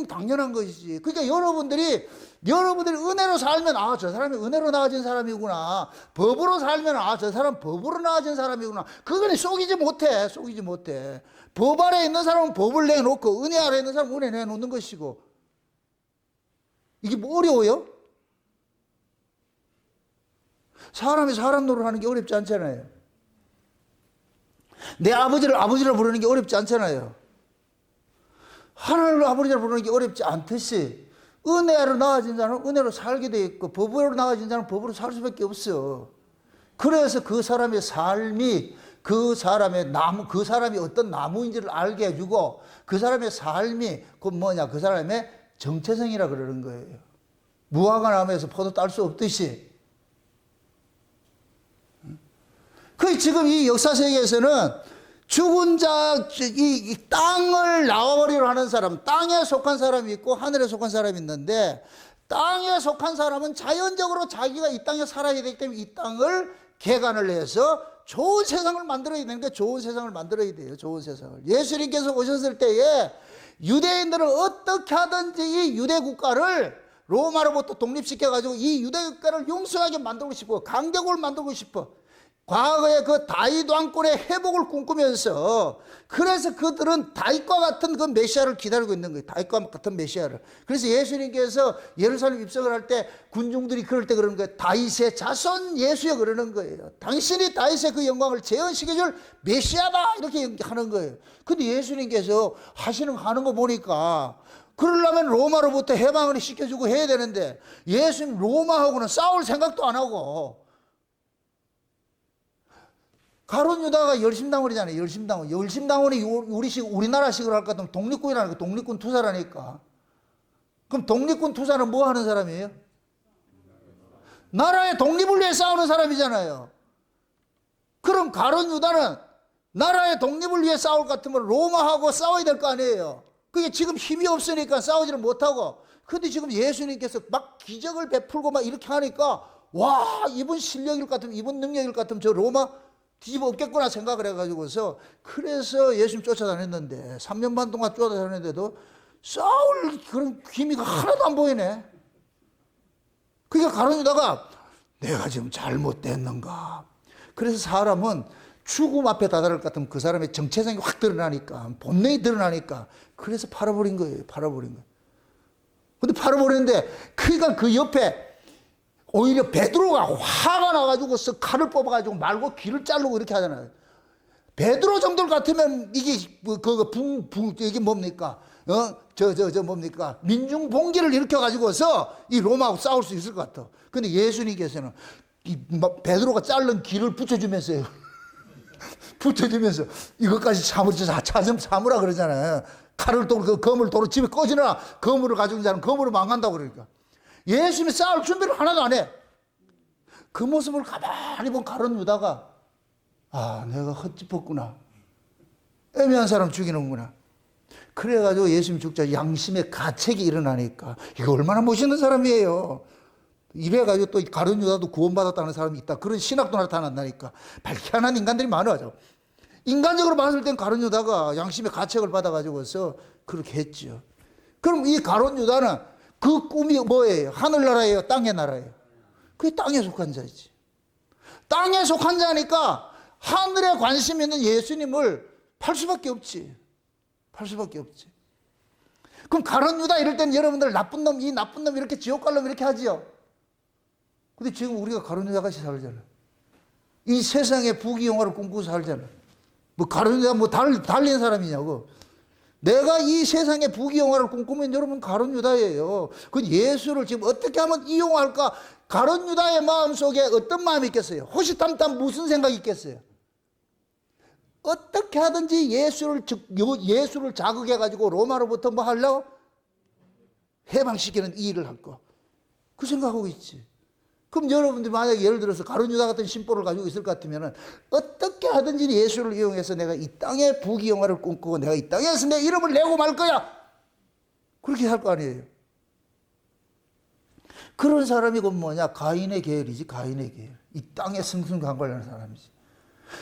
A: 당연한 것이지. 그러니까 여러분들이 은혜로 살면 아, 저 사람이 은혜로 나아진 사람이구나. 법으로 살면 아, 저 사람 법으로 나아진 사람이구나. 그거는 속이지 못해. 법 아래에 있는 사람은 법을 내놓고 은혜 아래에 있는 사람은 은혜 내놓는 것이고. 이게 뭐 어려워요? 사람이 사람 노릇하는 게 어렵지 않잖아요. 내 아버지를 아버지라 부르는 게 어렵지 않잖아요. 하나님을 아버지라 부르는 게 어렵지 않듯이 은혜로 나아진 자는 은혜로 살게 돼 있고 법으로 나아진 자는 법으로 살 수밖에 없어. 그래서 그 사람의 삶이 그 사람이 어떤 나무인지를 알게 해주고 그 사람의 삶이 그 사람의 정체성이라 그러는 거예요. 무화과 나무에서 포도 딸 수 없듯이. 그 지금 이 역사 세계에서는 죽은 자, 이 땅을 나와버리려 하는 사람, 땅에 속한 사람이 있고 하늘에 속한 사람이 있는데, 땅에 속한 사람은 자연적으로 자기가 이 땅에 살아야 되기 때문에 이 땅을 개간을 해서 좋은 세상을 만들어야 되는 거예요. 좋은 세상을 만들어야 돼요. 좋은 세상을. 예수님께서 오셨을 때에 유대인들은 어떻게 하든지 이 유대 국가를 로마로부터 독립시켜가지고 이 유대 국가를 용서하게 만들고 싶어. 강대국을 만들고 싶어. 과거의 그 다윗 왕권의 회복을 꿈꾸면서 그래서 그들은 다윗과 같은 그 메시아를 기다리고 있는 거예요. 다윗과 같은 메시아를. 그래서 예수님께서 예루살렘 입성을 할 때 군중들이 그럴 때 그러는 거예요. 다윗의 자손 예수여 그러는 거예요. 당신이 다윗의 그 영광을 재현시켜줄 메시아다 이렇게 하는 거예요. 근데 예수님께서 하는 거 보니까 그러려면 로마로부터 해방을 시켜주고 해야 되는데 예수님 로마하고는 싸울 생각도 안 하고 가룟 유다가 열심당원이잖아요. 열심당원이 우리나라식으로 할 것 같으면 독립군이라니까. 독립군 투사라니까. 그럼 독립군 투사는 뭐 하는 사람이에요? 나라의 독립을 위해 싸우는 사람이잖아요. 그럼 가룟 유다는 나라의 독립을 위해 싸울 것 같으면 로마하고 싸워야 될 거 아니에요. 그게 지금 힘이 없으니까 싸우지를 못하고. 근데 지금 예수님께서 막 기적을 베풀고 막 이렇게 하니까 와, 이분 실력일 것 같으면, 이분 능력일 것 같으면 저 로마 뒤집어 없겠구나 생각을 해가지고서 그래서 예수님 쫓아다녔는데 3년 반 동안 쫓아다녔는데도 싸울 그런 기미가 하나도 안 보이네. 그러니까 가룟 유다가 내가 지금 잘못됐는가. 그래서 사람은 죽음 앞에 다다를 것 같으면 그 사람의 정체성이 확 드러나니까 본능이 드러나니까 그래서 팔아버린 거예요. 근데 팔아버렸는데 그러니까 그 옆에 오히려 베드로가 화가 나가지고 칼을 뽑아가지고 말고 귀를 자르고 이렇게 하잖아요. 베드로 정도 같으면 이게 이게 뭡니까? 뭡니까? 민중봉기를 일으켜가지고서 이 로마하고 싸울 수 있을 것 같아. 근데 예수님께서는 베드로가 자른 귀를 붙여주면서요. 붙여주면서 이것까지 참으라 그러잖아요. 칼을 검을 도로 집에 꺼지나 검을 가지고 있는 사람은 검으로 망한다고 그러니까. 예수님이 싸울 준비를 하나도 안 해. 그 모습을 가만히 본 가룟 유다가 아, 내가 헛짚었구나. 애매한 사람 죽이는구나. 그래가지고 예수님 죽자 양심의 가책이 일어나니까 이거 얼마나 멋있는 사람이에요. 이래가지고 또 가룟 유다도 구원받았다는 사람이 있다. 그런 신학도 나타난다니까. 발견한 인간들이 많아져. 인간적으로 봤을 땐 가룟 유다가 양심의 가책을 받아가지고서 그렇게 했죠. 그럼 이 가룟 유다는 그 꿈이 뭐예요? 하늘나라예요? 땅의 나라예요? 그게 땅에 속한 자이지. 땅에 속한 자니까 하늘에 관심 있는 예수님을 팔 수밖에 없지. 팔 수밖에 없지. 그럼 가룟 유다 이럴 때는 여러분들 나쁜 놈, 이 나쁜 놈 이렇게 지옥 갈 놈 이렇게 하지요. 근데 지금 우리가 가룟 유다 같이 살잖아. 이 세상의 부귀영화를 꿈꾸고 살잖아. 뭐 가룟 유다 뭐 달린 사람이냐고. 내가 이 세상의 부귀영화를 꿈꾸면 여러분 가룟 유다예요. 그 예수를 지금 어떻게 하면 이용할까? 가룟 유다의 마음속에 어떤 마음이 있겠어요? 호시탐탐 무슨 생각이 있겠어요? 어떻게 하든지 예수를 자극해가지고 로마로부터 뭐 하려고? 해방시키는 이 일을 할 거. 그 생각하고 있지. 그럼 여러분들이 만약에 예를 들어서 가룟 유다 같은 심보를 가지고 있을 것 같으면 어떻게 하든지 예수를 이용해서 내가 이 땅의 부귀영화를 꿈꾸고 내가 이 땅에서 내 이름을 내고 말 거야. 그렇게 할 거 아니에요. 그런 사람이 곧 뭐냐? 가인의 계열이지. 가인의 계열. 이 땅에 승승장구하는 사람이지.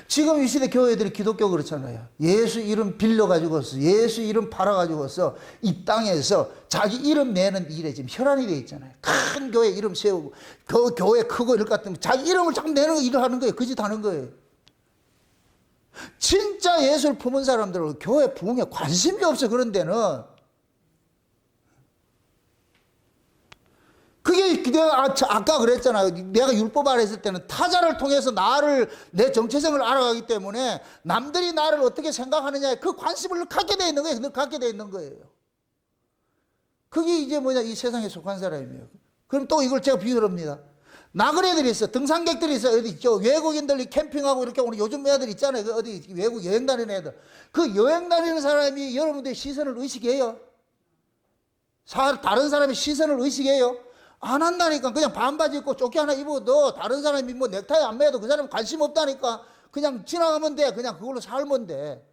A: 지금 이 시대 교회들이 기독교 그렇잖아요. 예수 이름 빌려가지고서 예수 이름 팔아가지고서 이 땅에서 자기 이름 내는 일에 지금 혈안이 되어 있잖아요. 큰 교회 이름 세우고 그 교회 크고 이럴 것 같으면 자기 이름을 자꾸 내는 거 일을 하는 거예요. 그 짓 하는 거예요. 진짜 예수를 품은 사람들은 교회 부흥에 관심이 없어. 그런 데는 그게 내가 아까 그랬잖아요. 내가 율법 아래 있을 때는 타자를 통해서 내 정체성을 알아가기 때문에 남들이 나를 어떻게 생각하느냐에 그 관심을 갖게 돼 있는 거예요. 늘 갖게 돼 있는 거예요. 그게 이제 뭐냐, 이 세상에 속한 사람이에요. 그럼 또 이걸 제가 비유를 합니다. 나그네들이 있어. 등산객들이 있어. 어디 있죠? 외국인들이 캠핑하고 이렇게 오는 요즘 애들 있잖아요. 그 어디 외국 여행 다니는 애들. 그 여행 다니는 사람이 여러분들의 시선을 의식해요? 다른 사람의 시선을 의식해요? 안 한다니까. 그냥 반바지 입고 조끼 하나 입어도 다른 사람이 뭐 넥타이 안 매도 그 사람 관심 없다니까. 그냥 지나가면 돼. 그냥 그걸로 살면 돼.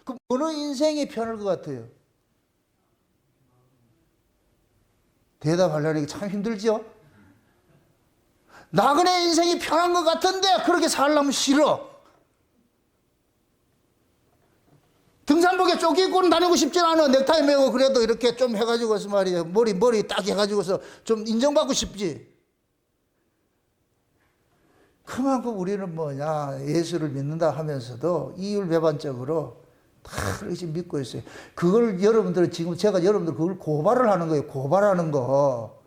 A: 그럼 어느 인생이 편할 것 같아요? 대답하려니 참 힘들죠? 나그네 인생이 편한 것 같은데 그렇게 살려면 싫어. 등산복에 조끼 입고는 다니고 싶진 않아. 넥타이 매고 그래도 이렇게 좀 해가지고서 말이에요. 머리 딱 해가지고서 좀 인정받고 싶지. 그만큼 우리는 뭐냐, 예수를 믿는다 하면서도 이율배반적으로 다 그렇게 믿고 있어요. 그걸 여러분들은 지금 제가 여러분들 그걸 고발을 하는 거예요. 고발하는 거.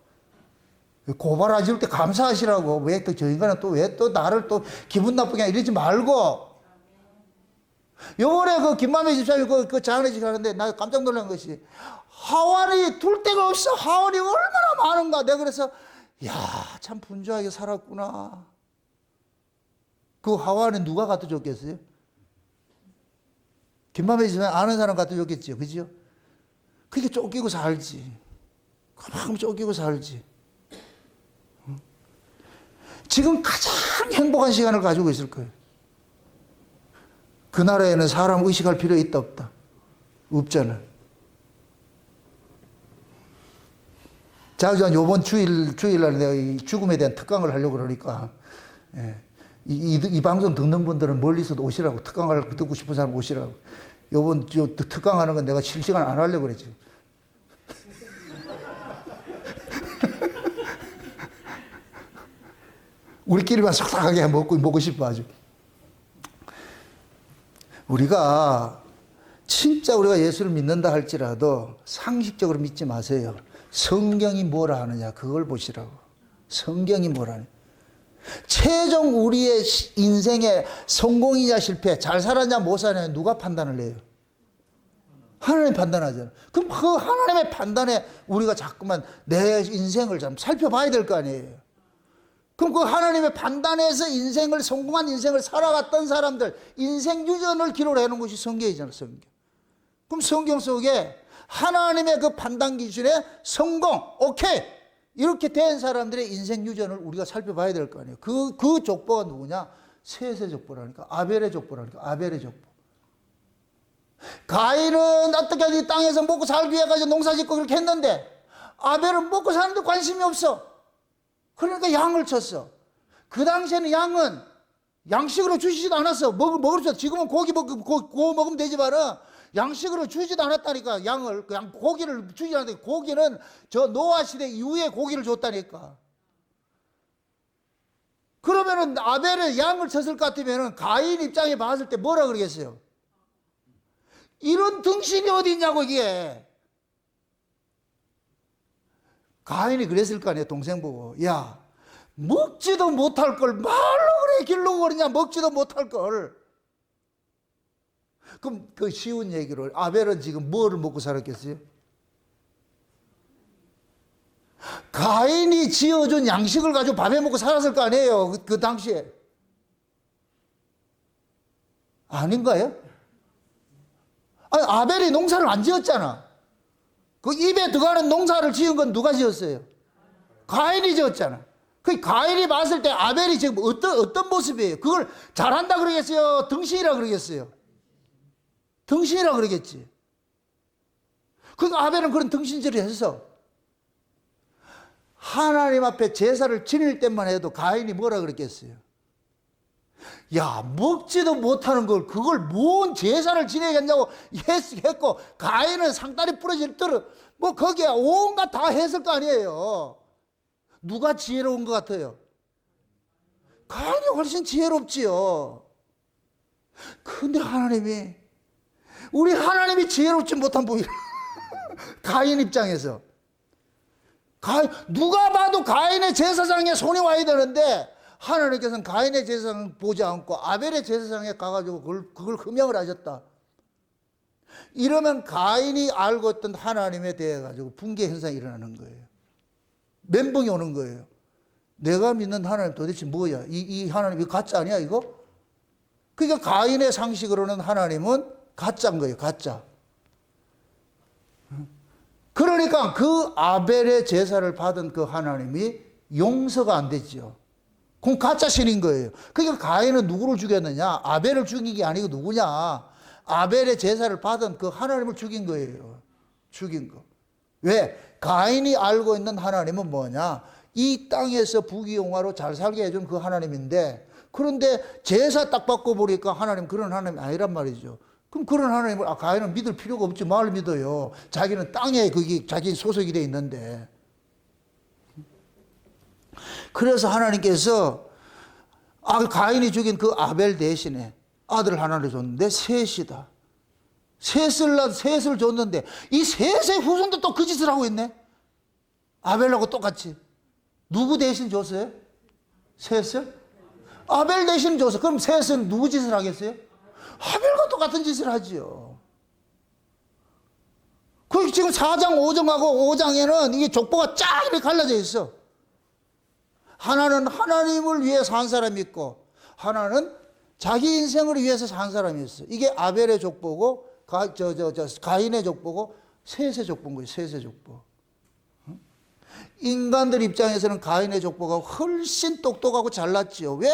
A: 고발하지 때 감사하시라고. 왜 또 저 인간은 또 왜 또 나를 또 기분 나쁘게 이러지 말고. 요번에 그 김만배 집사님 그 장례식 하는데 나 깜짝 놀란 것이 하원이 둘 데가 없어. 하원이 얼마나 많은가. 내가 그래서 야, 참 분주하게 살았구나. 그 하원은 누가 갖다 줬겠어요? 김만배 집사님 아는 사람 갖다 줬겠죠. 그죠? 그렇게 쫓기고 살지. 그만큼 쫓기고 살지. 지금 가장 행복한 시간을 가지고 있을 거예요. 그 나라에는 사람 의식할 필요 있다 없다? 없잖아. 자, 요번 주일날 내가 이 죽음에 대한 특강을 하려고 그러니까, 예. 이 방송 듣는 분들은 멀리서도 오시라고, 특강을 듣고 싶은 사람 오시라고. 요번 특강하는 건 내가 실시간 안 하려고 그랬지. 우리끼리만 속삭하게 먹고 싶어 아주. 우리가 예수를 믿는다 할지라도 상식적으로 믿지 마세요. 성경이 뭐라 하느냐 그걸 보시라고. 성경이 뭐라 하느냐. 최종 우리의 인생의 성공이냐 실패, 잘 살았냐 못 살았냐 누가 판단을 해요? 하나님이 판단하잖아요. 그럼 그 하나님의 판단에 우리가 자꾸만 내 인생을 좀 살펴봐야 될 거 아니에요. 그럼 그 하나님의 판단에서 성공한 인생을 살아갔던 사람들, 인생 유전을 기록을 해놓은 것이 성경이잖아요, 성경. 그럼 성경 속에 하나님의 그 판단 기준에 성공, 오케이! 이렇게 된 사람들의 인생 유전을 우리가 살펴봐야 될 거 아니에요. 그 족보가 누구냐? 셋의 족보라니까. 아벨의 족보라니까. 아벨의 족보. 가인은 어떻게 이 땅에서 먹고 살기 위해 가지고 농사 짓고 그렇게 했는데 아벨은 먹고 사는데 관심이 없어. 그러니까 양을 쳤어. 그 당시에는 양은 양식으로 주시지도 않았어. 먹을 수 없어. 지금은 고기 구워 먹으면 되지만은 양식으로 주지도 않았다니까. 양을 그냥 고기를 주지 않았다니까. 고기는 저 노아 시대 이후에 고기를 줬다니까. 그러면은 아벨의 양을 쳤을 것 같으면은 가인 입장에 봤을 때 뭐라 그러겠어요? 이런 등신이 어디 있냐고 이게. 가인이 그랬을 거 아니에요. 동생 보고. 야, 먹지도 못할 걸 말로 그래 길르고 그러냐. 먹지도 못할 걸. 그럼 그 쉬운 얘기로 아벨은 지금 뭐를 먹고 살았겠어요? 가인이 지어준 양식을 가지고 밥해 먹고 살았을 거 아니에요. 그 당시에. 아닌가요? 아니, 아벨이 농사를 안 지었잖아. 그 입에 들어가는 농사를 지은 건 누가 지었어요? 가인이 지었잖아. 그 가인이 봤을 때 아벨이 지금 어떤 모습이에요? 그걸 잘한다 그러겠어요? 등신이라 그러겠어요? 등신이라 그러겠지. 그러니까 아벨은 그런 등신질을 했어. 하나님 앞에 제사를 지낼 때만 해도 가인이 뭐라 그랬겠어요? 야, 먹지도 못하는 걸 그걸 뭔 제사를 지내겠냐고 했고, 가인은 상다리 부러질 듯 뭐 거기에 온갖 다 했을 거 아니에요. 누가 지혜로운 것 같아요? 가인이 훨씬 지혜롭지요. 근데 우리 하나님이 지혜롭지 못한 분이라. 가인 입장에서. 누가 봐도 가인의 제사장에 손이 와야 되는데, 하나님께서는 가인의 제사장을 보지 않고 아벨의 제사장에 가가지고 그걸 흠양을 하셨다. 이러면 가인이 알고 있던 하나님에 대해 가지고 붕괴 현상이 일어나는 거예요. 멘붕이 오는 거예요. 내가 믿는 하나님 도대체 뭐야? 이 하나님 이거 가짜 아니야 이거? 그러니까 가인의 상식으로는 하나님은 가짜인 거예요. 가짜. 그러니까 그 아벨의 제사를 받은 그 하나님이 용서가 안 됐죠. 그럼 가짜 신인 거예요. 그러니까 가인은 누구를 죽였느냐? 아벨을 죽인 게 아니고 누구냐? 아벨의 제사를 받은 그 하나님을 죽인 거예요. 죽인 거. 왜? 가인이 알고 있는 하나님은 뭐냐? 이 땅에서 부귀영화로 잘 살게 해준 그 하나님인데, 그런데 제사 딱 받고 보니까 하나님 그런 하나님이 아니란 말이죠. 그럼 그런 하나님을 가인은 믿을 필요가 없지. 뭘 믿어요? 자기는 땅에 그게 자기 소속이 돼 있는데. 그래서 하나님께서 가인이 죽인 그 아벨 대신에 아들 하나를 줬는데 셋이다. 셋을 줬는데 이 셋의 후손도 또 그 짓을 하고 있네. 아벨하고 똑같이. 누구 대신 줬어요? 셋을? 아벨 대신 줬어. 그럼 셋은 누구 짓을 하겠어요? 아벨과 똑같은 짓을 하지요. 그 지금 4장 5장하고 5장에는 이게 족보가 쫙 이렇게 갈라져 있어. 하나는 하나님을 위해 산 사람이 있고, 하나는 자기 인생을 위해서 산 사람이 있어. 이게 아벨의 족보고, 가인의 족보고, 셋의 족보인 거예요. 셋의 족보. 인간들 입장에서는 가인의 족보가 훨씬 똑똑하고 잘났지요. 왜?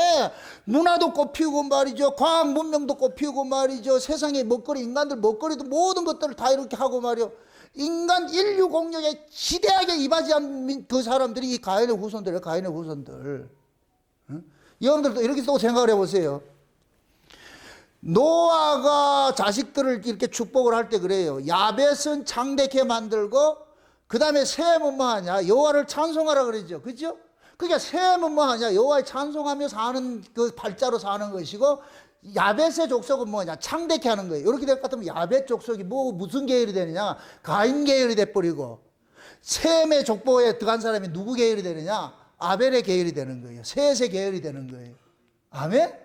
A: 문화도 꽃피우고 말이죠. 과학 문명도 꽃피우고 말이죠. 세상의 먹거리, 인간들 먹거리도 모든 것들을 다 이렇게 하고 말이요. 인류 공력에 지대하게 이바지한 그 사람들이 이 가인의 후손들이에요. 가인의 후손들. 여러분들도 이렇게 또 생각을 해보세요. 노아가 자식들을 이렇게 축복을 할 때 그래요. 야벳은 창대케 만들고, 그 다음에 셈은 뭐 하냐? 여호와를 찬송하라 그러죠. 그죠? 그러니까 셈은 뭐 하냐? 여호와를 찬송하며 사는 그 팔자로 사는 것이고, 야벳의 족속은 뭐냐? 창대케 하는 거예요. 이렇게 될 것 같으면 야벳 족속이 무슨 계열이 되느냐? 가인 계열이 돼버리고, 셈의 족보에 들어간 사람이 누구 계열이 되느냐? 아벨의 계열이 되는 거예요. 셋의 계열이 되는 거예요. 아멘?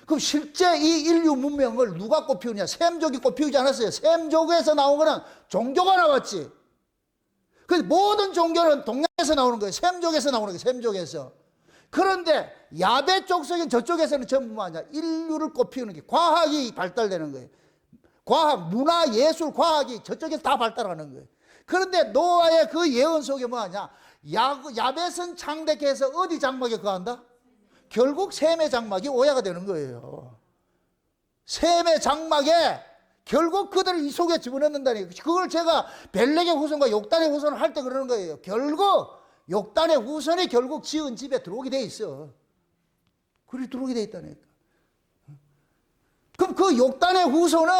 A: 그럼 실제 이 인류 문명을 누가 꽃피우냐? 셈족이 꽃피우지 않았어요. 셈족에서 나온 거는 종교가 나왔지. 그 모든 종교는 동양에서 나오는 거예요. 셈족에서 나오는 거예요. 셈족에서. 그런데 야벳 족속인 저쪽에서는 전부 뭐냐? 인류를 꽃피우는 게 과학이 발달되는 거예요. 과학, 문화, 예술, 과학이 저쪽에서 다 발달하는 거예요. 그런데 노아의 그 예언 속에 뭐하냐? 야벳은 창대케 해서 어디 장막에 거한다? 결국 셈의 장막이 오해가 되는 거예요. 셈의 장막에 결국 그들을 이 속에 집어넣는다니. 그걸 제가 벨렉의 후손과 욕단의 후손을 할 때 그러는 거예요. 결국 욕단의 후손이 결국 지은 집에 들어오게 돼 있어. 그리 들어오게 돼 있다니까. 그럼 그 욕단의 후손은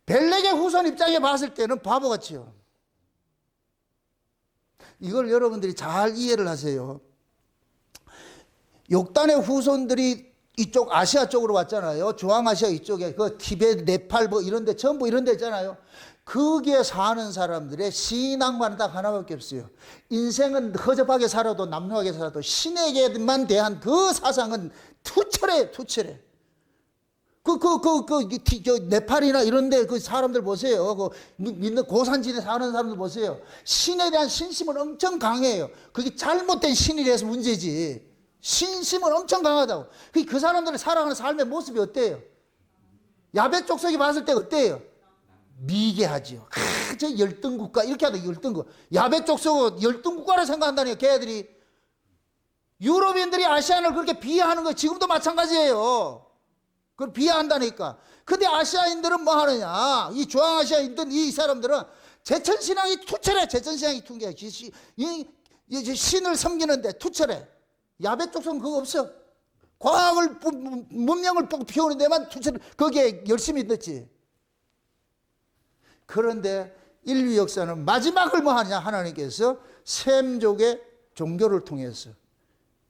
A: 벨렉의 후손 입장에 봤을 때는 바보같이요. 이걸 여러분들이 잘 이해를 하세요. 욕단의 후손들이 이쪽 아시아 쪽으로 왔잖아요. 중앙아시아 이쪽에 그 티베트, 네팔 뭐 이런 데 전부 이런 데 있잖아요. 거기에 사는 사람들의 신앙만은 딱 하나밖에 없어요. 인생은 허접하게 살아도 남루하게 살아도 신에게만 대한 그 사상은 투철해, 투철해. 네팔이나 이런 데 그 사람들 보세요. 그 믿는 고산지대 사는 사람들 보세요. 신에 대한 신심은 엄청 강해요. 그게 잘못된 신이라서 문제지. 신심은 엄청 강하다고. 그 사람들이 살아가는 삶의 모습이 어때요? 야베 족속이 봤을 때 어때요? 미개하지요. 저 열등국가 이렇게 하다 열등국. 야베 족속은 열등국가를 생각한다니요. 걔들이. 유럽인들이 아시아인을 그렇게 비하하는 거 지금도 마찬가지예요. 그걸 비하한다니까. 근데 아시아인들은 뭐 하느냐? 이 중앙아시아인들 이 사람들은 제천신앙이 투철해. 제천신앙이 투철해. 신을 섬기는데 투철해. 야베 쪽선 그거 없어. 과학을 문명을 피우는 데만 투철 거기에 열심히 넣지. 그런데 인류 역사는 마지막을 뭐 하냐? 하나님께서 셈족의 종교를 통해서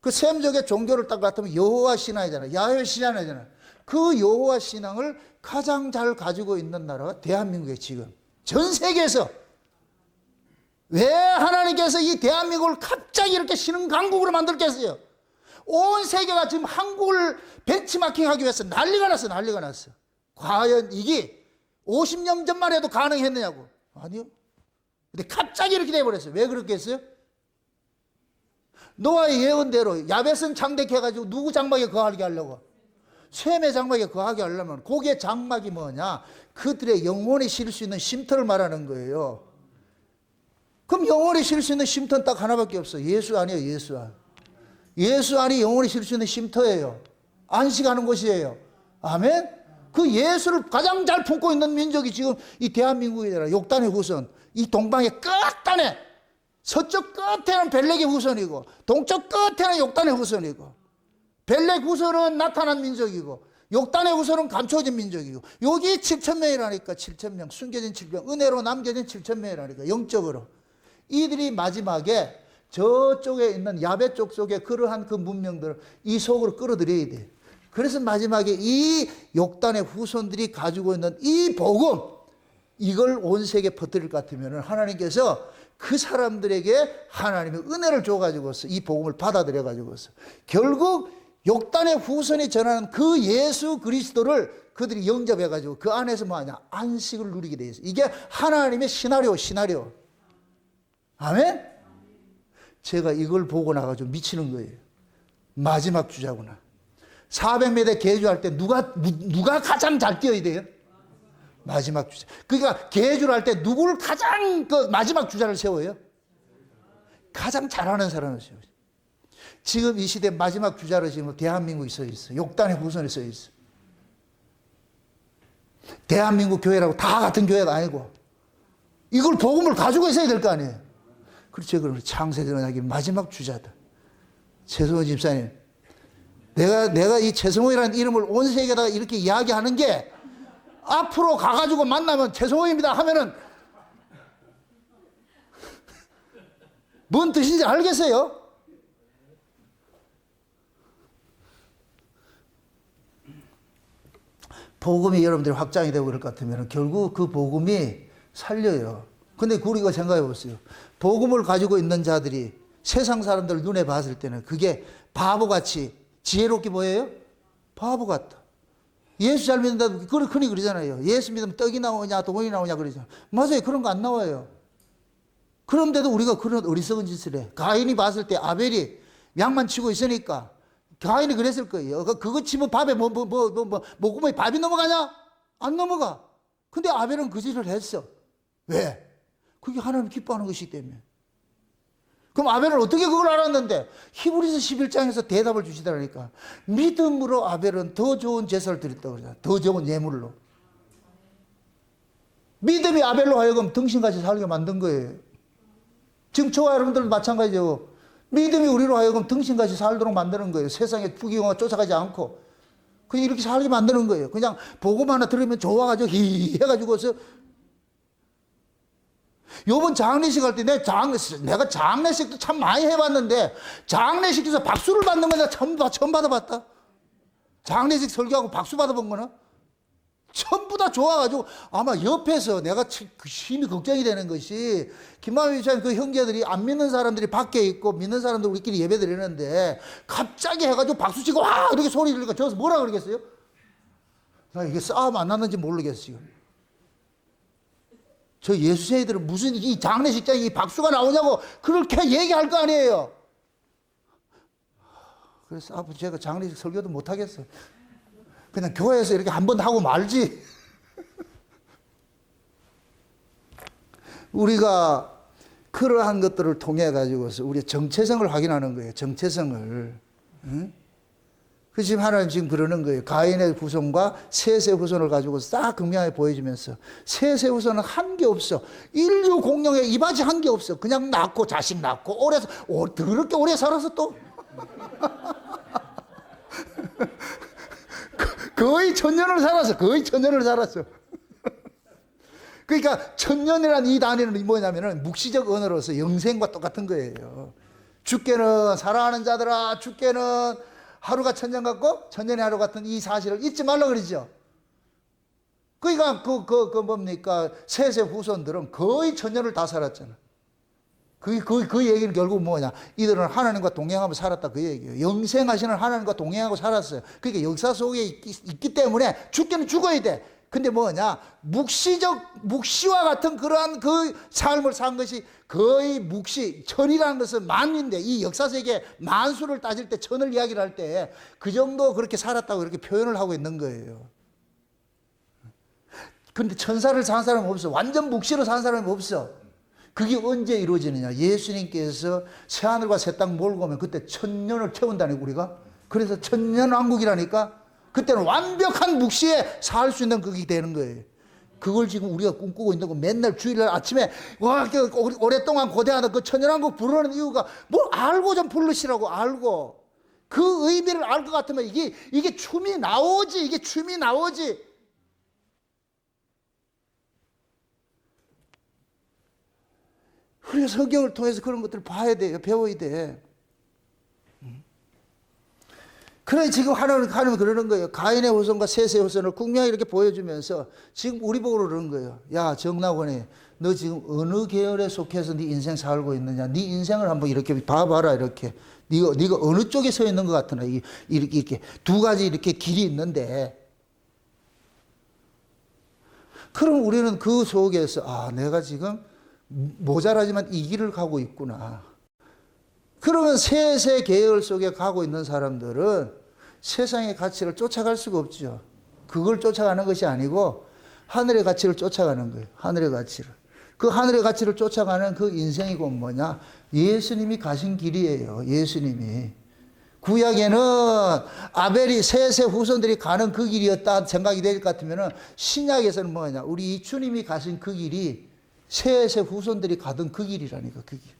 A: 그 셈족의 종교를 딱 같으면 여호와 신앙이잖아. 야훼 신앙이잖아. 그 여호와 신앙을 가장 잘 가지고 있는 나라가 대한민국에 지금 전 세계에서 왜 하나님께서 이 대한민국을 갑자기 이렇게 신흥 강국으로 만들겠어요? 온 세계가 지금 한국을 벤치마킹하기 위해서 난리가 났어, 난리가 났어. 과연 이게 50년 전만 해도 가능했느냐고. 아니요. 근데 갑자기 이렇게 돼버렸어요. 왜 그렇게 했어요? 노아의 예언대로 야벳은 창대해가지고 누구 장막에 거하게 하려고? 셈의 장막에 거하게 하려면 거기에 장막이 뭐냐? 그들의 영혼이 실 수 있는 쉼터를 말하는 거예요. 그럼 영혼이 실 수 있는 쉼터는 딱 하나밖에 없어. 예수 안이에요, 예수 안. 예수 안이 영혼이 실 수 있는 쉼터예요. 안식하는 곳이에요. 아멘? 그 예수를 가장 잘 품고 있는 민족이 지금 이 대한민국이잖아. 욕단의 후손. 이 동방의 끝단에, 서쪽 끝에는 벨렉의 후손이고, 동쪽 끝에는 욕단의 후손이고, 벨렉 후손은 나타난 민족이고, 욕단의 후손은 감춰진 민족이고, 여기 7,000명이라니까, 7,000명. 숨겨진 7,000명. 은혜로 남겨진 7,000명이라니까, 영적으로. 이들이 마지막에 저쪽에 있는 야베 쪽 속에 그러한 그 문명들을 이 속으로 끌어들여야 돼. 그래서 마지막에 이 욕단의 후손들이 가지고 있는 이 복음, 이걸 온 세계에 퍼뜨릴 것 같으면 하나님께서 그 사람들에게 하나님의 은혜를 줘가지고서 이 복음을 받아들여가지고서 결국 욕단의 후손이 전하는 그 예수 그리스도를 그들이 영접해가지고 그 안에서 뭐하냐? 안식을 누리게 돼 있어요. 이게 하나님의 시나리오. 아멘? 제가 이걸 보고 나가지고 미치는 거예요. 마지막 주자구나. 400m 계주할 때 누가 가장 잘 뛰어야 돼요? 마지막 주자. 그러니까 계주를 할 때 누구를 가장 그 마지막 주자를 세워요? 가장 잘하는 사람을 세워요. 지금 이 시대 마지막 주자로 지금 대한민국이 서 있어. 욕단의 후손이 서 있어. 대한민국 교회라고 다 같은 교회가 아니고 이걸 복음을 가지고 있어야 될 거 아니에요. 그렇죠. 그럼 창세기 언약이 마지막 주자다. 최성호 집사님, 내가 이 최성호이라는 이름을 온 세계에다가 이렇게 이야기하는 게 앞으로 가가지고 만나면 최성호입니다 하면은 뭔 뜻인지 알겠어요? 복음이 여러분들이 확장이 되고 그럴 것 같으면 결국 그 복음이 살려요. 근데 우리가 생각해 보세요. 복음을 가지고 있는 자들이 세상 사람들 눈에 봤을 때는 그게 바보같이 지혜롭게 보여요? 바보 같다. 예수 잘 믿는다고 흔히 그러잖아요. 예수 믿으면 떡이 나오냐 돈이 나오냐 그러잖아요. 맞아요. 그런 거 안 나와요. 그런데도 우리가 그런 어리석은 짓을 해. 가인이 봤을 때 아벨이 양만 치고 있으니까 가인이 그랬을 거예요. 그거 치면 밥에 목구멍에 밥이 넘어가냐? 안 넘어가. 근데 아벨은 그 짓을 했어. 왜? 그게 하나님 기뻐하는 것이기 때문에. 그럼 아벨은 어떻게 그걸 알았는데? 히브리서 11장에서 대답을 주시더라니까. 믿음으로 아벨은 더 좋은 제사를 드렸다고 그러잖아요. 더 좋은 예물로. 믿음이 아벨로 하여금 등신같이 살게 만든 거예요. 지금 저와 여러분들도 마찬가지죠. 믿음이 우리로 하여금 등신같이 살도록 만드는 거예요. 세상에 부귀영화 쫓아가지 않고. 그냥 이렇게 살게 만드는 거예요. 그냥 복음 하나 들으면 좋아가지고 히 해가지고서 요번 장례식 할 때 내가 장례식도 참 많이 해봤는데 장례식에서 박수를 받는 건 내가 처음 받아봤다. 장례식 설교하고 박수 받아본 거는 전부 다 좋아가지고 아마 옆에서 내가 심히 걱정이 되는 것이 김만희 목사님 그 형제들이 안 믿는 사람들이 밖에 있고 믿는 사람들 우리끼리 예배 드리는데 갑자기 해가지고 박수치고 와 이렇게 소리 지르니까 저기서 뭐라 그러겠어요? 나 이게 싸움 안 났는지 모르겠어 지금. 저 예수생이들은 무슨 이 장례식장에 이 박수가 나오냐고 그렇게 얘기할 거 아니에요. 그래서 앞으로 제가 장례식 설교도 못 하겠어요. 그냥 교회에서 이렇게 한번 하고 말지. 우리가 그러한 것들을 통해 가지고서 우리의 정체성을 확인하는 거예요. 정체성을. 응? 그 지금 하나님 지금 그러는 거예요. 가인의 후손과 셋의 후손을 가지고 싹 극명하게 보여주면서 셋의 후손은 한 게 없어. 인류 공룡에 이바지 한 게 없어. 그냥 낳고 자식 낳고 더럽게 오래 살아서 또 거의 천년을 살았어. 거의 천년을 살았어. 그러니까 천년이라는 이 단위는 뭐냐면은 묵시적 언어로서 영생과 똑같은 거예요. 주께는 사랑하는 자들아 주께는 하루가 천년 같고 천년이 하루 같은 이 사실을 잊지 말라 그러죠. 그러니까 뭡니까 셋의 후손들은 거의 천년을 다 살았잖아. 그 얘기는 결국 뭐냐? 이들은 하나님과 동행하며 살았다 그 얘기예요. 영생하시는 하나님과 동행하고 살았어요. 그러니까 역사 속에 있기 때문에 죽기는 죽어야 돼. 근데 뭐냐? 묵시와 같은 그러한 그 삶을 산 것이 거의 천이라는 것은 만인데 이 역사 세계 만수를 따질 때 천을 이야기를 할 때 그 정도 그렇게 살았다고 이렇게 표현을 하고 있는 거예요. 근데 천사를 산 사람은 없어. 완전 묵시로 산 사람은 없어. 그게 언제 이루어지느냐? 예수님께서 새하늘과 새 땅 몰고 오면 그때 천년을 채운다니까 우리가. 그래서 천년왕국이라니까. 그때는 완벽한 묵시에 살 수 있는 그게 되는 거예요. 그걸 지금 우리가 꿈꾸고 있는 거 맨날 주일날 아침에 와 오랫동안 고대하던 그 천년왕국 부르는 이유가 뭘 알고 좀 부르시라고 알고 그 의미를 알 것 같으면 이게 춤이 나오지. 이게 춤이 나오지. 우리가 성경을 통해서 그런 것들을 봐야 돼요. 배워야 돼. 그래 지금 하나님은 그러는 거예요. 가인의 후손과 셋의 후손을 극명하게 이렇게 보여주면서 지금 우리 보고 그러는 거예요. 야 정나곤이 너 지금 어느 계열에 속해서 네 인생 살고 있느냐. 네 인생을 한번 이렇게 봐봐라. 이렇게 네가 어느 쪽에 서 있는 것 같으나 이렇게 두 가지 이렇게 길이 있는데 그럼 우리는 그 속에서 내가 지금 모자라지만 이 길을 가고 있구나. 그러면 셋의 계열 속에 가고 있는 사람들은 세상의 가치를 쫓아갈 수가 없죠. 그걸 쫓아가는 것이 아니고 하늘의 가치를 쫓아가는 거예요. 하늘의 가치를. 그 하늘의 가치를 쫓아가는 그 인생이 곧 뭐냐? 예수님이 가신 길이에요. 예수님이. 구약에는 아벨이 셋의 후손들이 가는 그 길이었다 생각이 될 것 같으면 신약에서는 뭐냐? 우리 주님이 가신 그 길이 셋의 후손들이 가던 그 길이라니까 그 길.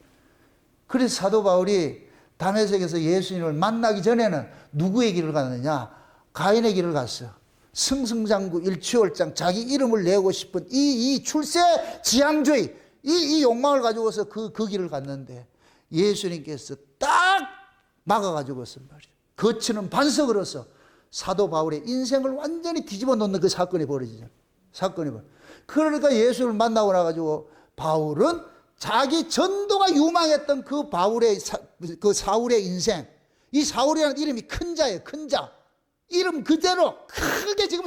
A: 그래서 사도 바울이 다메섹에서 예수님을 만나기 전에는 누구의 길을 갔느냐? 가인의 길을 갔어요. 승승장구 일취월장 자기 이름을 내고 싶은 이 출세 지향주의 이 욕망을 가지고서 그 길을 갔는데 예수님께서 딱 막아가지고서 말이죠. 거치는 반석으로서 사도 바울의 인생을 완전히 뒤집어 놓는 그 사건이 벌어지죠. 그러니까 예수를 만나고 나가지고 바울은 자기 전도가 유망했던 그 그 사울의 인생, 이 사울이라는 이름이 큰 자예요. 큰 자. 이름 그대로 크게 지금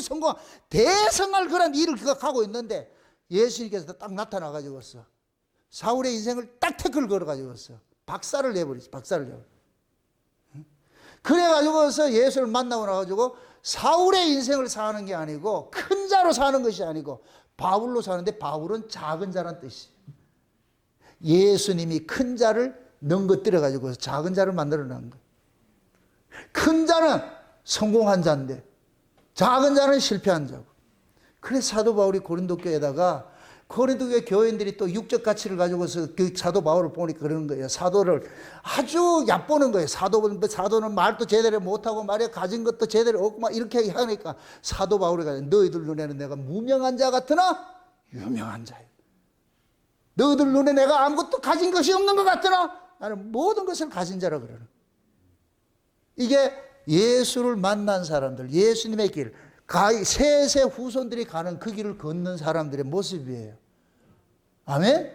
A: 대성할 그런 일을 그가 가고 있는데 예수님께서 딱 나타나가지고서 사울의 인생을 딱 태클 걸어가지고서 박살을 내버리지. 그래가지고서 예수를 만나고 나가지고 사울의 인생을 사는 게 아니고 큰 자로 사는 것이 아니고 바울로 사는데 바울은 작은 자란 뜻이에요. 예수님이 큰 자를 넘것들여 가지고 작은 자를 만들어 놓은 거예요. 큰 자는 성공한 자인데 작은 자는 실패한 자고. 그래서 사도 바울이 고린도 교회에다가, 고린도 교회 교인들이 또 육적 가치를 가지고서 그 사도 바울을 보니까 그러는 거예요. 사도를 아주 얕보는 거예요. 사도는 말도 제대로 못하고 말이야 가진 것도 제대로 없고 막 이렇게 하니까 사도 바울이 가지고, 너희들 눈에는 내가 무명한 자 같으나 유명한 자예요. 너희들 눈에 내가 아무것도 가진 것이 없는 것 같으나 나는 모든 것을 가진 자라 그러는 거예요. 이게 예수를 만난 사람들, 예수님의 길, 세세 후손들이 가는 그 길을 걷는 사람들의 모습이에요. 아멘?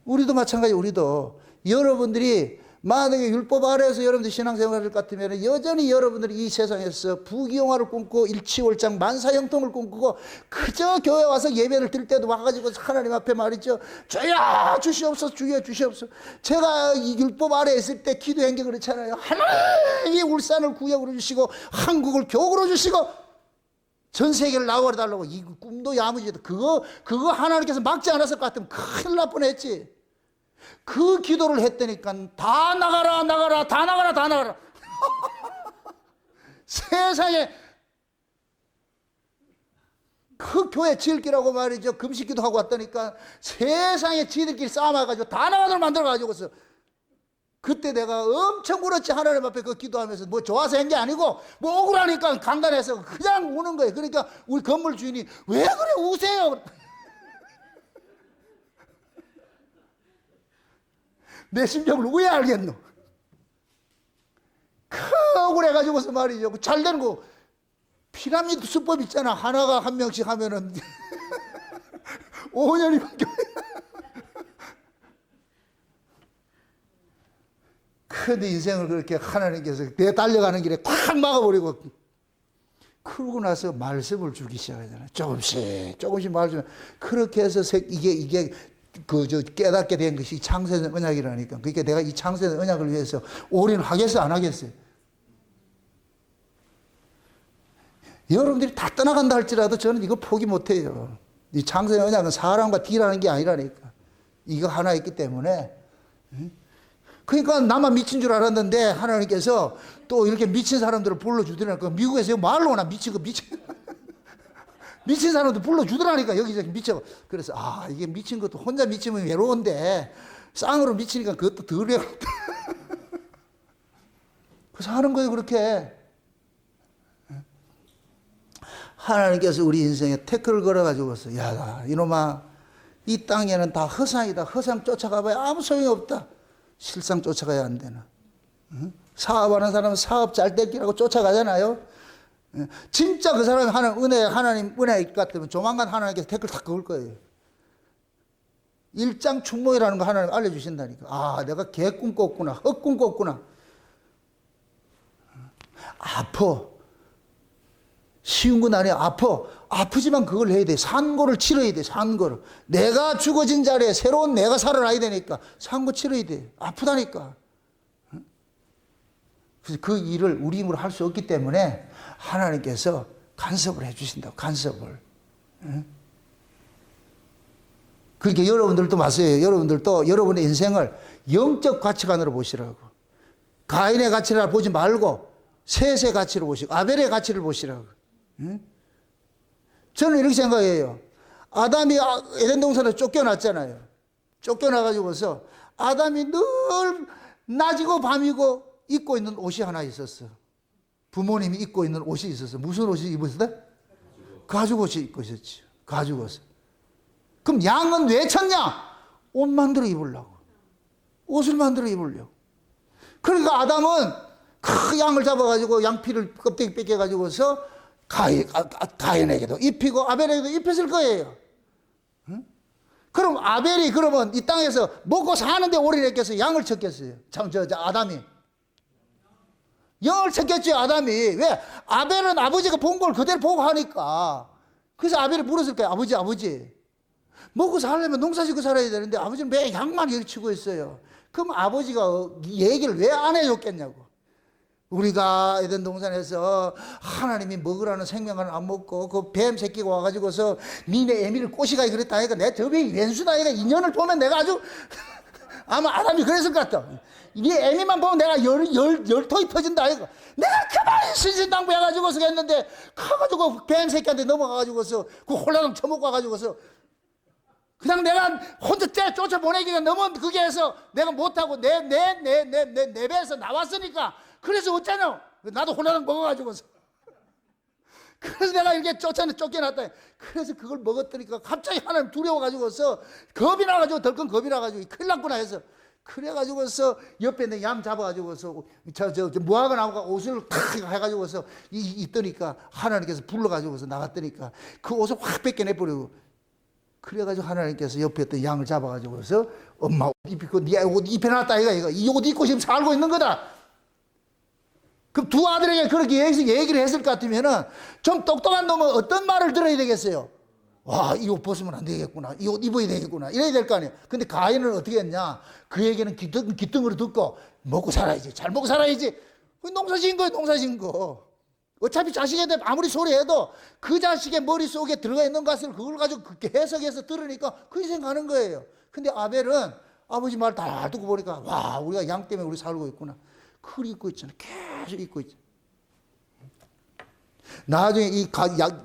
A: 우리도 마찬가지. 우리도 여러분들이 만약에 율법 아래에서 여러분들 신앙생활을 같으면 여전히 여러분들이 이 세상에서 부귀영화를 꿈꾸고 일치월장 만사형통을 꿈꾸고 그저 교회 와서 예배를 드릴 때도 와가지고 하나님 앞에 말이죠. 주여 주시옵소서, 주여 주시옵소서. 제가 이 율법 아래에 있을 때 기도한 게 그렇잖아요. 하나님이 울산을 구역으로 주시고 한국을 교구로 주시고 전 세계를 나와라 달라고. 이 꿈도 야무지다. 그거 하나님께서 막지 않았을 것 같으면 큰일 날 뻔했지. 그 기도를 했다니까 다 나가라 나가라 다 나가라 다 나가라. 세상에 그 교회 지을기라고 말이죠. 금식기도 하고 왔다니까 세상에 지들끼리 싸움해가지고 다 나가도록 만들어가지고서 그때 내가 엄청 울었지. 하나님 앞에 그 기도하면서 뭐 좋아서 한 게 아니고 뭐 억울하니까 간간해서 그냥 우는 거예요. 그러니까 우리 건물 주인이 왜 그래 우세요. 내 심정을 왜 알겠노? 억울해가지고서 말이죠. 잘 되는 거 피라미드 수법 있잖아. 하나가 한 명씩 하면은 5년이면 근데 인생을 그렇게 하나님께서 내 달려가는 길에 콱 막아버리고 그러고 나서 말씀을 주기 시작하잖아요. 조금씩 말씀. 그렇게 해서 이게 깨닫게 된 것이 창세된 언약이라니까. 그러니까 내가 이 창세된 언약을 위해서 올인하겠어 안 하겠어요? 여러분들이 다 떠나간다 할지라도 저는 이거 포기 못해요. 이 창세된 언약은 사람과 딜하는 게 아니라니까. 이거 하나 있기 때문에. 그러니까 나만 미친 줄 알았는데 하나님께서 또 이렇게 미친 사람들을 불러주더라니까. 미국에서 말로 나 미친 사람도 불러주더라니까. 여기저기 미쳐. 그래서 이게 미친 것도 혼자 미치면 외로운데 쌍으로 미치니까 그것도 덜 외롭다. 그래서 하는 거예요. 그렇게 하나님께서 우리 인생에 태클을 걸어가지고서 야 이놈아 이 땅에는 다 허상이다. 허상 쫓아가봐야 아무 소용이 없다. 실상 쫓아가야 안 되나. 사업하는 사람은 사업 잘 되기라고 쫓아가잖아요. 진짜 그 사람이 하나님 은혜 같으면 조만간 하나님께서 댓글 다 그을 거예요. 일장충몽이라는 거 하나님 알려주신다니까. 내가 개꿈 꿨구나. 헛꿈 꿨구나. 아파. 쉬운 건 아니야. 아프지만 그걸 해야 돼. 산고를 치러야 돼. 산고를. 내가 죽어진 자리에 새로운 내가 살아나야 되니까 산고 치러야 돼. 아프다니까. 그래서 그 일을 우리 힘으로 할 수 없기 때문에 하나님께서 간섭을 해주신다고. 간섭을. 그러니까 여러분들도 마세요. 여러분들도 여러분의 인생을 영적 가치관으로 보시라고. 가인의 가치를 보지 말고 셋의 가치로 보시고 아벨의 가치를 보시라고. 저는 이렇게 생각해요. 아담이 에덴 동산에서 쫓겨났잖아요. 쫓겨나가지고서 아담이 늘 낮이고 밤이고 입고 있는 옷이 하나 있었어. 부모님이 입고 있는 옷이 있었어. 무슨 옷이 입었어? 가죽 옷이 입고 있었지. 가죽 옷. 그럼 양은 왜 찾냐? 옷 만들어 입으려고. 옷을 만들어 입으려고. 그러니까 아담은 그 양을 잡아가지고 양피를 껍데기 뺏겨가지고서 가인에게도 입히고 아벨에게도 입혔을 거예요. 응? 그럼 아벨이 그러면 이 땅에서 먹고 사는데 올인했겠어요? 양을 쳤겠어요? 아담이. 영을 쳤겠죠, 아담이. 왜? 아벨은 아버지가 본 걸 그대로 보고 하니까. 그래서 아벨이 물었을 거예요. 아버지. 먹고 살려면 농사 짓고 살아야 되는데 아버지는 왜 양만 여기 치고 있어요? 그럼 아버지가 얘기를 왜 안 해줬겠냐고. 우리가 에덴 동산에서 하나님이 먹으라는 생명을 안 먹고 그 뱀 새끼가 와가지고서 니네 애미를 꼬시가 그랬다 하니까 내 저병이 왼수다 하니까 인연을 보면 내가 아마 아담이 그랬을 것 같아. 이 애미만 보면 내가 열통이 터진다. 이거. 내가 그만 신신당부해가지고서 했는데, 커가지고 뱀 새끼한테 넘어가가지고서, 그 홀라당 처먹고 와가지고서, 그냥 내가 혼자 쫓아보내기가 너무 그게 해서 내가 못하고 내 배에서 나왔으니까. 그래서 어쩌냐? 나도 홀라당 먹어가지고서. 그래서 내가 이렇게 쫓겨났다. 그래서 그걸 먹었더니까 갑자기 하나님 두려워가지고서 겁이 나가지고 덜컹 겁이 나가지고 큰일 났구나 해서 그래가지고서 옆에 있는 양 잡아가지고서 무화과 나무가 옷을 탁 해가지고서 있더니까 하나님께서 불러가지고서 나갔더니까 그 옷을 확 뺏겨내버리고 그래가지고 하나님께서 옆에 있던 양을 잡아가지고서 엄마 옷 입히고 네 옷 입혀놨다 이거 이 옷 입고 지금 살고 있는 거다. 그럼 두 아들에게 그렇게 얘기를 했을 것 같으면은 좀 똑똑한 놈은 어떤 말을 들어야 되겠어요? 와, 이 옷 벗으면 안 되겠구나. 이 옷 입어야 되겠구나. 이래야 될 거 아니에요. 근데 가인은 어떻게 했냐? 그 얘기는 귀등으로 듣고 먹고 살아야지. 잘 먹고 살아야지. 농사 지은 거예요, 농사 지은 거. 어차피 자식한테 아무리 소리해도 그 자식의 머릿속에 들어가 있는 것을 그걸 가지고 그렇게 해석해서 들으니까 그 생각하는 거예요. 근데 아벨은 아버지 말 다 듣고 보니까 와, 우리가 양 때문에 우리 살고 있구나. 그걸 입고 있잖아. 계속 입고 있잖아. 나중에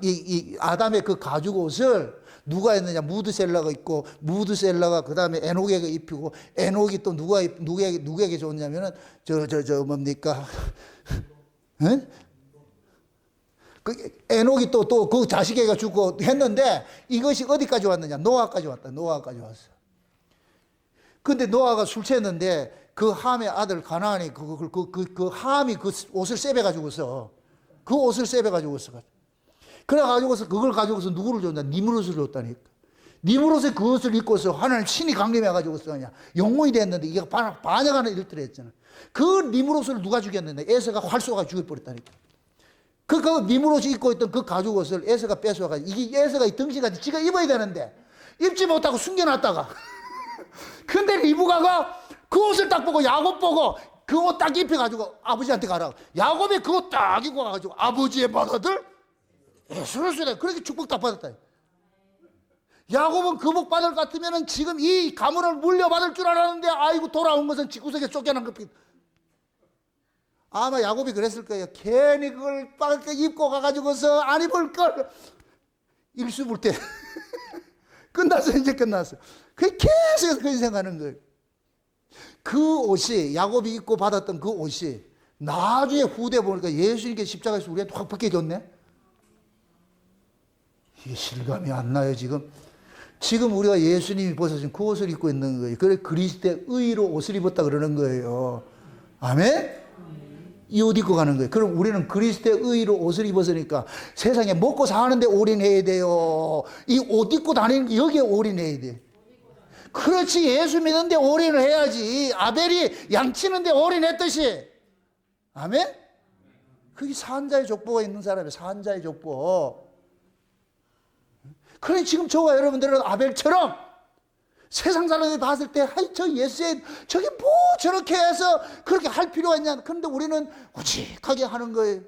A: 이 아담의 그 가죽 옷을 누가 했느냐? 무드셀라가 입고, 무드셀라가 그 다음에 에녹에게 입히고, 에녹이 또 누구에게 줬냐면은, 뭡니까? 응? 그 에녹이 또 그 자식에게 주고 했는데, 이것이 어디까지 왔느냐? 노아까지 왔다. 노아까지 왔어. 근데 노아가 술 취했는데, 그 함의 아들 가나안이 그 함이 그 옷을 세배가지고서 그 옷을 세배가지고서 그래가지고서 그걸 가지고서 누구를 줬냐? 니므롯을 줬다니까. 니므롯의 그 옷을 입고서 하나님 신이 강림해가지고서 그냥 영웅이 됐는데 이게 반역하는 일들을 했잖아. 그 니므롯을 누가 죽였는데 에서가 활 쏘가 죽여버렸다니까. 그 니므롯이 입고 있던 그 가죽 옷을 에서가 뺏어가지고 이게 에서가 덩치까지 지가 입어야 되는데 입지 못하고 숨겨놨다가 근데 리브가가 그 옷을 딱 보고 야곱 보고 그 옷 딱 입혀가지고 아버지한테 가라. 야곱이 그 옷 딱 입고 가가지고 아버지의 맏아들 에서를 그렇게 축복 딱 받았다. 야곱은 그 복 받을 것 같으면 지금 이 가문을 물려받을 줄 알았는데 아이고 돌아온 것은 집구석에 쫓겨난 것. 아마 야곱이 그랬을 거예요. 괜히 그걸 빨게 입고 가가지고서 안 입을 걸. 일수불 때 끝났어. 이제 끝났어. 그게 계속해서 그렇게 생각하는 거예요. 그 옷이 야곱이 입고 받았던 그 옷이 나중에 후대 보니까 예수님께 십자가에서 우리한테 확 벗겨졌네. 이게 실감이 안 나요. 지금 우리가 예수님이 벗으신 그 옷을 입고 있는 거예요. 그래 그리스도의 의로 옷을 입었다 그러는 거예요. 아멘? 이 옷 입고 가는 거예요. 그럼 우리는 그리스도의 의로 옷을 입었으니까 세상에 먹고 사는데 올인해야 돼요. 이 옷 입고 다니는 게 여기에 올인해야 돼. 그렇지. 예수 믿는데 올인을 해야지. 아벨이 양치는데 올인했듯이. 아멘? 그게 산자의 족보가 있는 사람이에요. 산자의 족보. 그래 지금 저와 여러분들은 아벨처럼 세상 사람들이 봤을 때 하이 저 예수의 저게 뭐 저렇게 해서 그렇게 할 필요가 있냐. 그런데 우리는 오직하게 하는 거예요.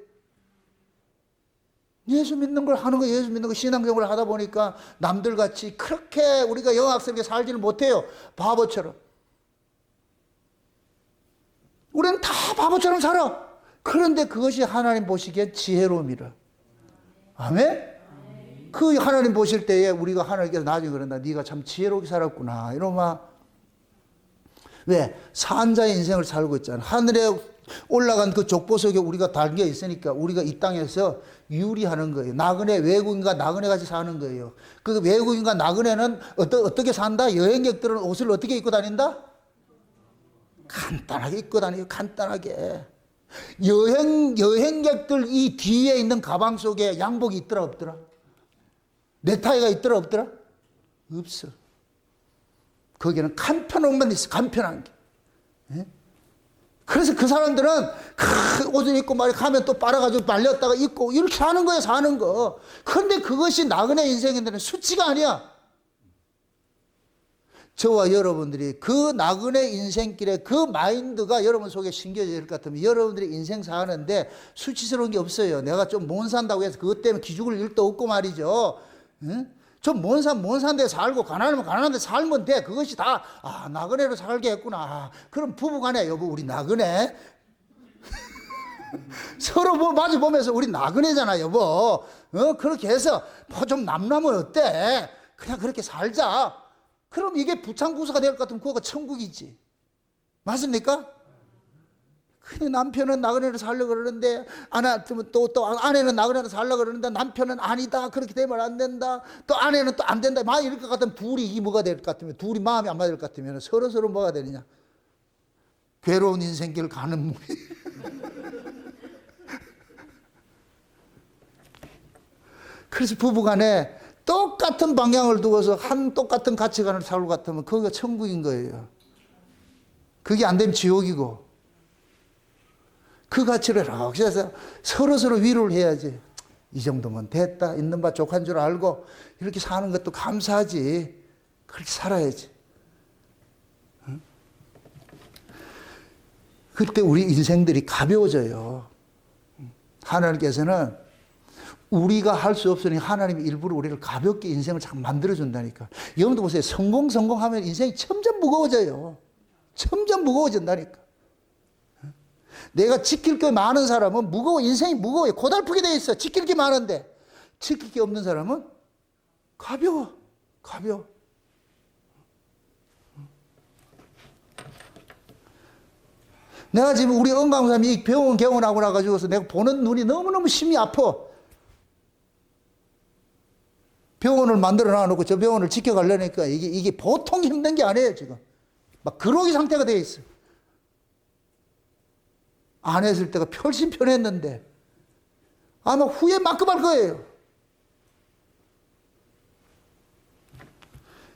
A: 예수 믿는 걸 하는 거예요. 예수 믿는 거 신앙생활을 하다 보니까 남들같이 그렇게 우리가 영악스럽게 살지는 못해요. 바보처럼. 우리는 다 바보처럼 살아. 그런데 그것이 하나님 보시기에 지혜로움이라. 아멘? 그 하나님 보실 때에 우리가 하나님께서 나중에 그런다. 네가 참 지혜롭게 살았구나. 이러면 왜? 산자의 인생을 살고 있잖아. 하늘에 올라간 그 족보 속에 우리가 담겨 있으니까 우리가 이 땅에서 유리하는 거예요. 나그네, 외국인과 나그네 같이 사는 거예요. 그 외국인과 나그네는 어떻게 산다? 여행객들은 옷을 어떻게 입고 다닌다? 간단하게 입고 다녀요. 간단하게. 여행객들 이 뒤에 있는 가방 속에 양복이 있더라 없더라? 넥타이가 있더라 없더라? 없어. 거기는 간편함만 있어. 간편한 게. 예? 그래서 그 사람들은 옷을 입고 가면 또 빨아가지고 말렸다가 입고 이렇게 사는 거야. 사는 거. 그런데 그것이 나그네 인생인데는 수치가 아니야. 저와 여러분들이 그 나그네 인생길에 그 마인드가 여러분 속에 심겨질 것 같으면 여러분들이 인생 사는데 수치스러운 게 없어요. 내가 좀 못 산다고 해서 그것 때문에 기죽을 일도 없고 말이죠. 응? 좀 먼 산데 살고 가난하면 가난한 데 살면 돼. 그것이 다 나그네로 살게 했구나. 그럼 부부간에 여보 우리 나그네 서로 뭐 마주 보면서 우리 나그네잖아 여보. 그렇게 해서 뭐 좀 남남은 어때? 그냥 그렇게 살자. 그럼 이게 부창구사가 될 것 같으면 그거가 천국이지. 맞습니까? 근데 남편은 나그네로 살려고 그러는데 또 아내는 나그네로 살려고 그러는데 남편은 아니다. 그렇게 되면 안 된다. 또 아내는 또 안 된다. 막 이럴 것 같으면 둘이 이게 뭐가 될 것 같으면 둘이 마음이 안 맞을 것 같으면 서로 뭐가 되느냐. 괴로운 인생길 가는 무리. 그래서 부부간에 똑같은 방향을 두고서 똑같은 가치관을 살고 같으면 그게 천국인 거예요. 그게 안 되면 지옥이고. 그 가치를 이렇게 해서 서로 위로를 해야지. 이 정도면 됐다. 있는 바 족한 줄 알고 이렇게 사는 것도 감사하지. 그렇게 살아야지. 응? 그때 우리 인생들이 가벼워져요. 하나님께서는 우리가 할 수 없으니 하나님이 일부러 우리를 가볍게 인생을 참 만들어준다니까. 여러분도 보세요. 성공하면 인생이 점점 무거워져요. 점점 무거워진다니까. 내가 지킬 게 많은 사람은 인생이 무거워요. 고달프게 돼 있어. 지킬 게 많은데. 지킬 게 없는 사람은 가벼워. 내가 지금 우리 은강사님이 병원 개원하고 나가지고서 내가 보는 눈이 너무너무 심이 아파. 병원을 만들어 놔놓고 저 병원을 지켜가려니까 이게 보통 힘든 게 아니에요, 지금. 막 그러기 상태가 돼 있어. 안 했을 때가 훨씬 편했는데 아마 후회 만큼 할 거예요.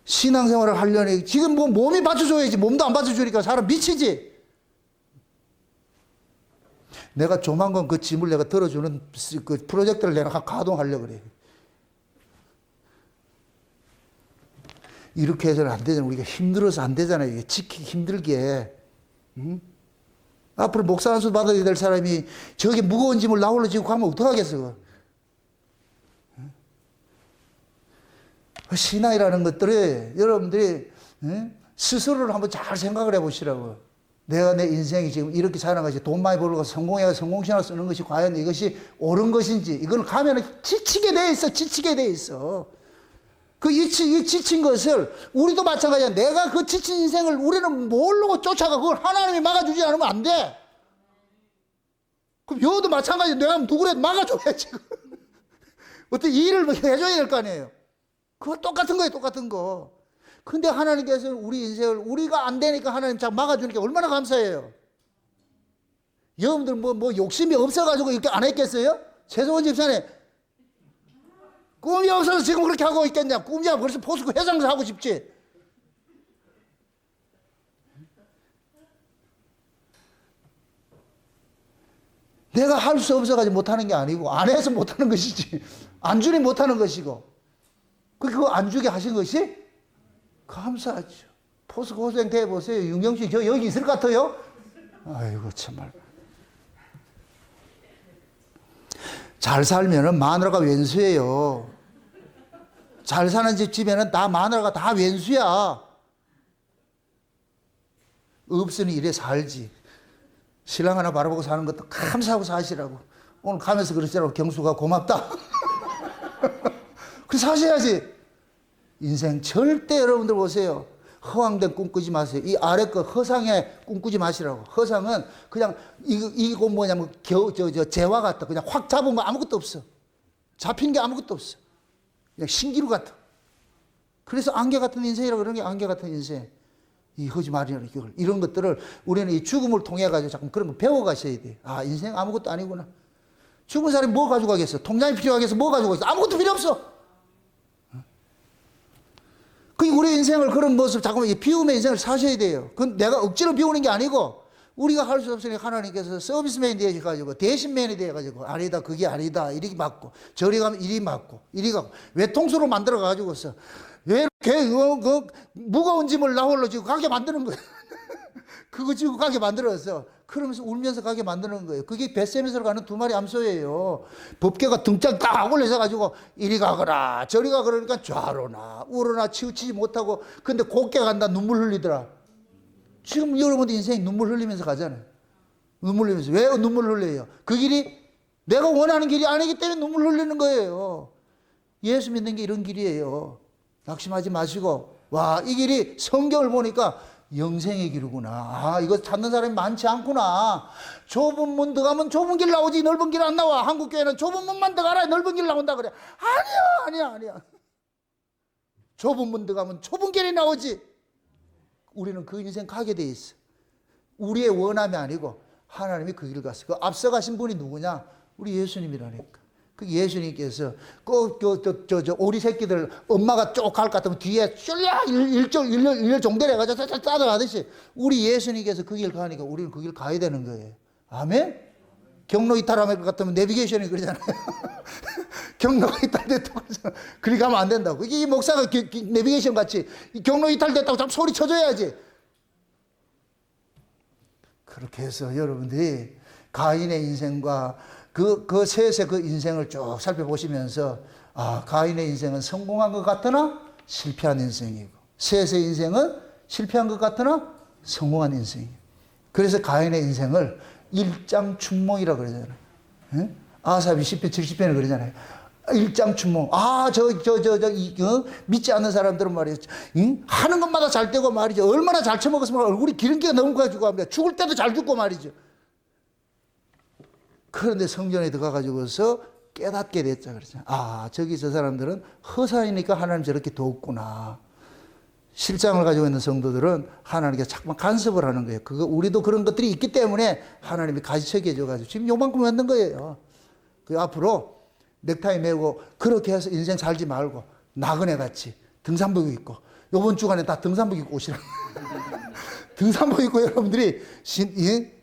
A: 신앙생활을 하려니 지금 뭐 몸이 받쳐줘야지. 몸도 안 받쳐주니까 사람 미치지. 내가 조만간 그 짐을 내가 들어주는 그 프로젝트를 내가 가동하려고 그래. 이렇게 해서는 안 되잖아. 우리가 힘들어서 안 되잖아요. 이게 지키기 힘들게. 응? 앞으로 목사 안수 받아야 될 사람이 저게 무거운 짐을 나 홀로 지고 가면 어떡하겠어. 응? 신앙이라는 것들이 여러분들이 스스로를 한번 잘 생각을 해보시라고. 내가 내 인생이 지금 이렇게 사는 것이 돈 많이 벌고 성공해서 성공신앙을 쓰는 것이 과연 이것이 옳은 것인지 이걸 가면 지치게 돼 있어. 이 지친 것을 우리도 마찬가지야. 내가 그 지친 인생을 우리는 모르고 쫓아가. 그걸 하나님이 막아주지 않으면 안 돼. 그럼 여도 마찬가지야. 내가 누구라도 막아줘야지. 어떤 일을 해줘야 될 거 아니에요. 그거 똑같은 거예요. 똑같은 거. 근데 하나님께서 우리 인생을 우리가 안 되니까 하나님 잘 막아주니까 얼마나 감사해요. 여러분들 뭐 욕심이 없어가지고 이렇게 안 했겠어요? 최성원 집사님 꿈이 없어서 지금 그렇게 하고 있겠냐. 꿈이야 벌써 포스코 회장도 하고 싶지. 내가 할 수 없어가지고 못하는 게 아니고 안 해서 못하는 것이지. 안 주니 못하는 것이고 그거 안 주게 하신 것이 감사하죠. 포스코 회장 대보세요. 윤경씨 저 여기 있을 것 같아요? 아이고 참말. 잘 살면은 마누라가 왼수예요. 잘 사는 집에는 다 마누라가 다 왼수야. 없으니 이래 살지. 신랑 하나 바라보고 사는 것도 감사하고 사시라고. 오늘 가면서 그러시라고 경수가 고맙다. 그래서 사셔야지. 인생 절대 여러분들 보세요. 허황된 꿈 꾸지 마세요. 이 아래 거 허상에 꿈 꾸지 마시라고. 허상은 그냥 이거 뭐냐면 재화 같다. 그냥 확 잡으면 아무것도 없어. 잡힌 게 아무것도 없어. 그냥 신기루 같아. 그래서 안개 같은 인생이라고 그러는 게 안개 같은 인생. 이 거짓말이나 이런 것들을 우리는 이 죽음을 통해 가지고 자꾸 그런 거 배워 가셔야 돼. 아, 인생 아무것도 아니구나. 죽은 사람이 뭐 가지고 가겠어? 통장이 필요하겠어? 뭐 가지고 가겠어? 아무것도 필요 없어. 그 우리 인생을 그런 모습 잠깐만 비움의 인생을 사셔야 돼요. 그건 내가 억지로 비우는 게 아니고 우리가 할 수 없으니 하나님께서 서비스맨이 되어가지고 대신맨이 되어가지고 아니다 그게 아니다 이렇게 맞고 저리 가면 이리 맞고 이리 가고 외통수로 만들어 가지고서 왜 이렇게 무거운 짐을 나 홀로 지고 가게 만드는 거예요. 그거 지고 가게 만들어서 그러면서 울면서 가게 만드는 거예요. 그게 벳세메스로 가는 두 마리 암소예요. 법궤가 등짝 딱 올려서 가지고 이리 가거라 저리 가거라 그러니까 좌로나 우로나 치우치지 못하고 근데 곱게 간다 눈물 흘리더라. 지금 여러분들 인생이 눈물 흘리면서 가잖아요. 눈물 흘리면서. 왜 눈물 흘려요? 그 길이 내가 원하는 길이 아니기 때문에 눈물 흘리는 거예요. 예수 믿는 게 이런 길이에요. 낙심하지 마시고 와, 이 길이 성경을 보니까 영생의 길이구나. 아, 이거 찾는 사람이 많지 않구나. 좁은 문 들어가면 좁은 길 나오지 넓은 길 안 나와. 한국교회는 좁은 문만 들어가라 넓은 길 나온다 그래. 아니야. 좁은 문 들어가면 좁은 길이 나오지. 우리는 그 인생 가게 돼 있어. 우리의 원함이 아니고 하나님이 그 길을 갔어. 그 앞서가신 분이 누구냐? 우리 예수님이라니까. 그 예수님께서 꼭 오리 새끼들 엄마가 쭉 갈 것 같으면 뒤에 쫄려 일절 종대를 해가지고 따라가듯이 우리 예수님께서 그 길 가니까 우리는 그 길 가야 되는 거예요. 아멘? 경로 이탈할 것 같으면 내비게이션이 그러잖아요. 경로가 이탈됐다고 그러잖아요. 그리 가면 안 된다고. 이게 이 목사가 내비게이션 같이 경로 이탈됐다고 좀 소리 쳐줘야지. 그렇게 해서 여러분들이 가인의 인생과 그 셋의 그 인생을 쭉 살펴보시면서 아, 가인의 인생은 성공한 것 같으나 실패한 인생이고 셋의 인생은 실패한 것 같으나 성공한 인생이에요. 그래서 가인의 인생을 일장춘몽이라고 그러잖아요. 응? 아삽이 10편 70편을 그러잖아요. 일장춘몽. 아, 믿지 않는 사람들은 말이죠. 응? 하는 것마다 잘 되고 말이죠. 얼마나 잘 처먹었으면 얼굴이 기름기가 너무 가지고 합니다. 죽을 때도 잘 죽고 말이죠. 그런데 성전에 들어가가지고서 깨닫게 됐자 그러잖아요. 아, 저기 저 사람들은 허사이니까 하나님 저렇게 돕구나. 실장을 가지고 있는 성도들은 하나님께 자꾸만 간섭을 하는 거예요. 그거 우리도 그런 것들이 있기 때문에 하나님이 가지치게 해줘가지고 지금 요만큼 만든 거예요. 그 앞으로 넥타이 메고 그렇게 해서 인생 살지 말고 나그네 같이 등산복 입고 요번 주간에 다 등산복 입고 오시라고. 등산복 입고 여러분들이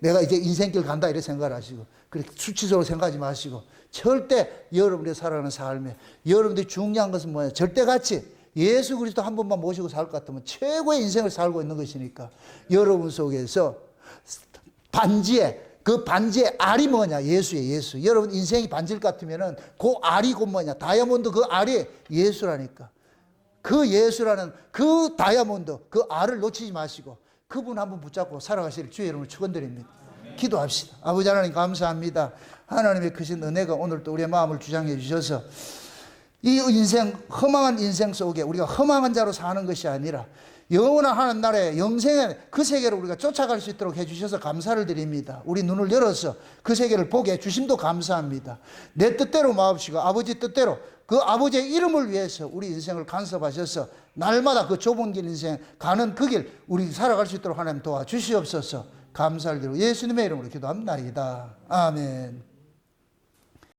A: 내가 이제 인생길 간다 이렇게 생각을 하시고 그렇게 수치적으로 생각하지 마시고 절대 여러분들이 살아가는 삶에 여러분들이 중요한 것은 뭐예요? 절대같이 예수 그리스도 한 번만 모시고 살 것 같으면 최고의 인생을 살고 있는 것이니까 여러분 속에서 그 반지의 알이 뭐냐? 예수예요, 예수. 여러분 인생이 반지일 것 같으면은 그 알이 곧 뭐냐? 다이아몬드 그 알이 예수라니까. 그 예수라는 그 다이아몬드 그 알을 놓치지 마시고 그분 한 분 붙잡고 살아가실 주의 이름을 축원드립니다. 기도합시다. 아버지 하나님 감사합니다. 하나님의 크신 은혜가 오늘 또 우리의 마음을 주장해 주셔서 이 인생 허망한 인생 속에 우리가 허망한 자로 사는 것이 아니라 영원한 하나님 나라의 영생의 그 세계를 우리가 쫓아갈 수 있도록 해주셔서 감사를 드립니다. 우리 눈을 열어서 그 세계를 보게 해주심도 감사합니다. 내 뜻대로 마옵시고 아버지 뜻대로 그 아버지의 이름을 위해서 우리 인생을 간섭하셔서 날마다 그 좁은 길 인생 가는 그 길 우리 살아갈 수 있도록 하나님 도와주시옵소서. 감사를 드리고 예수님의 이름으로 기도합니다. 아멘.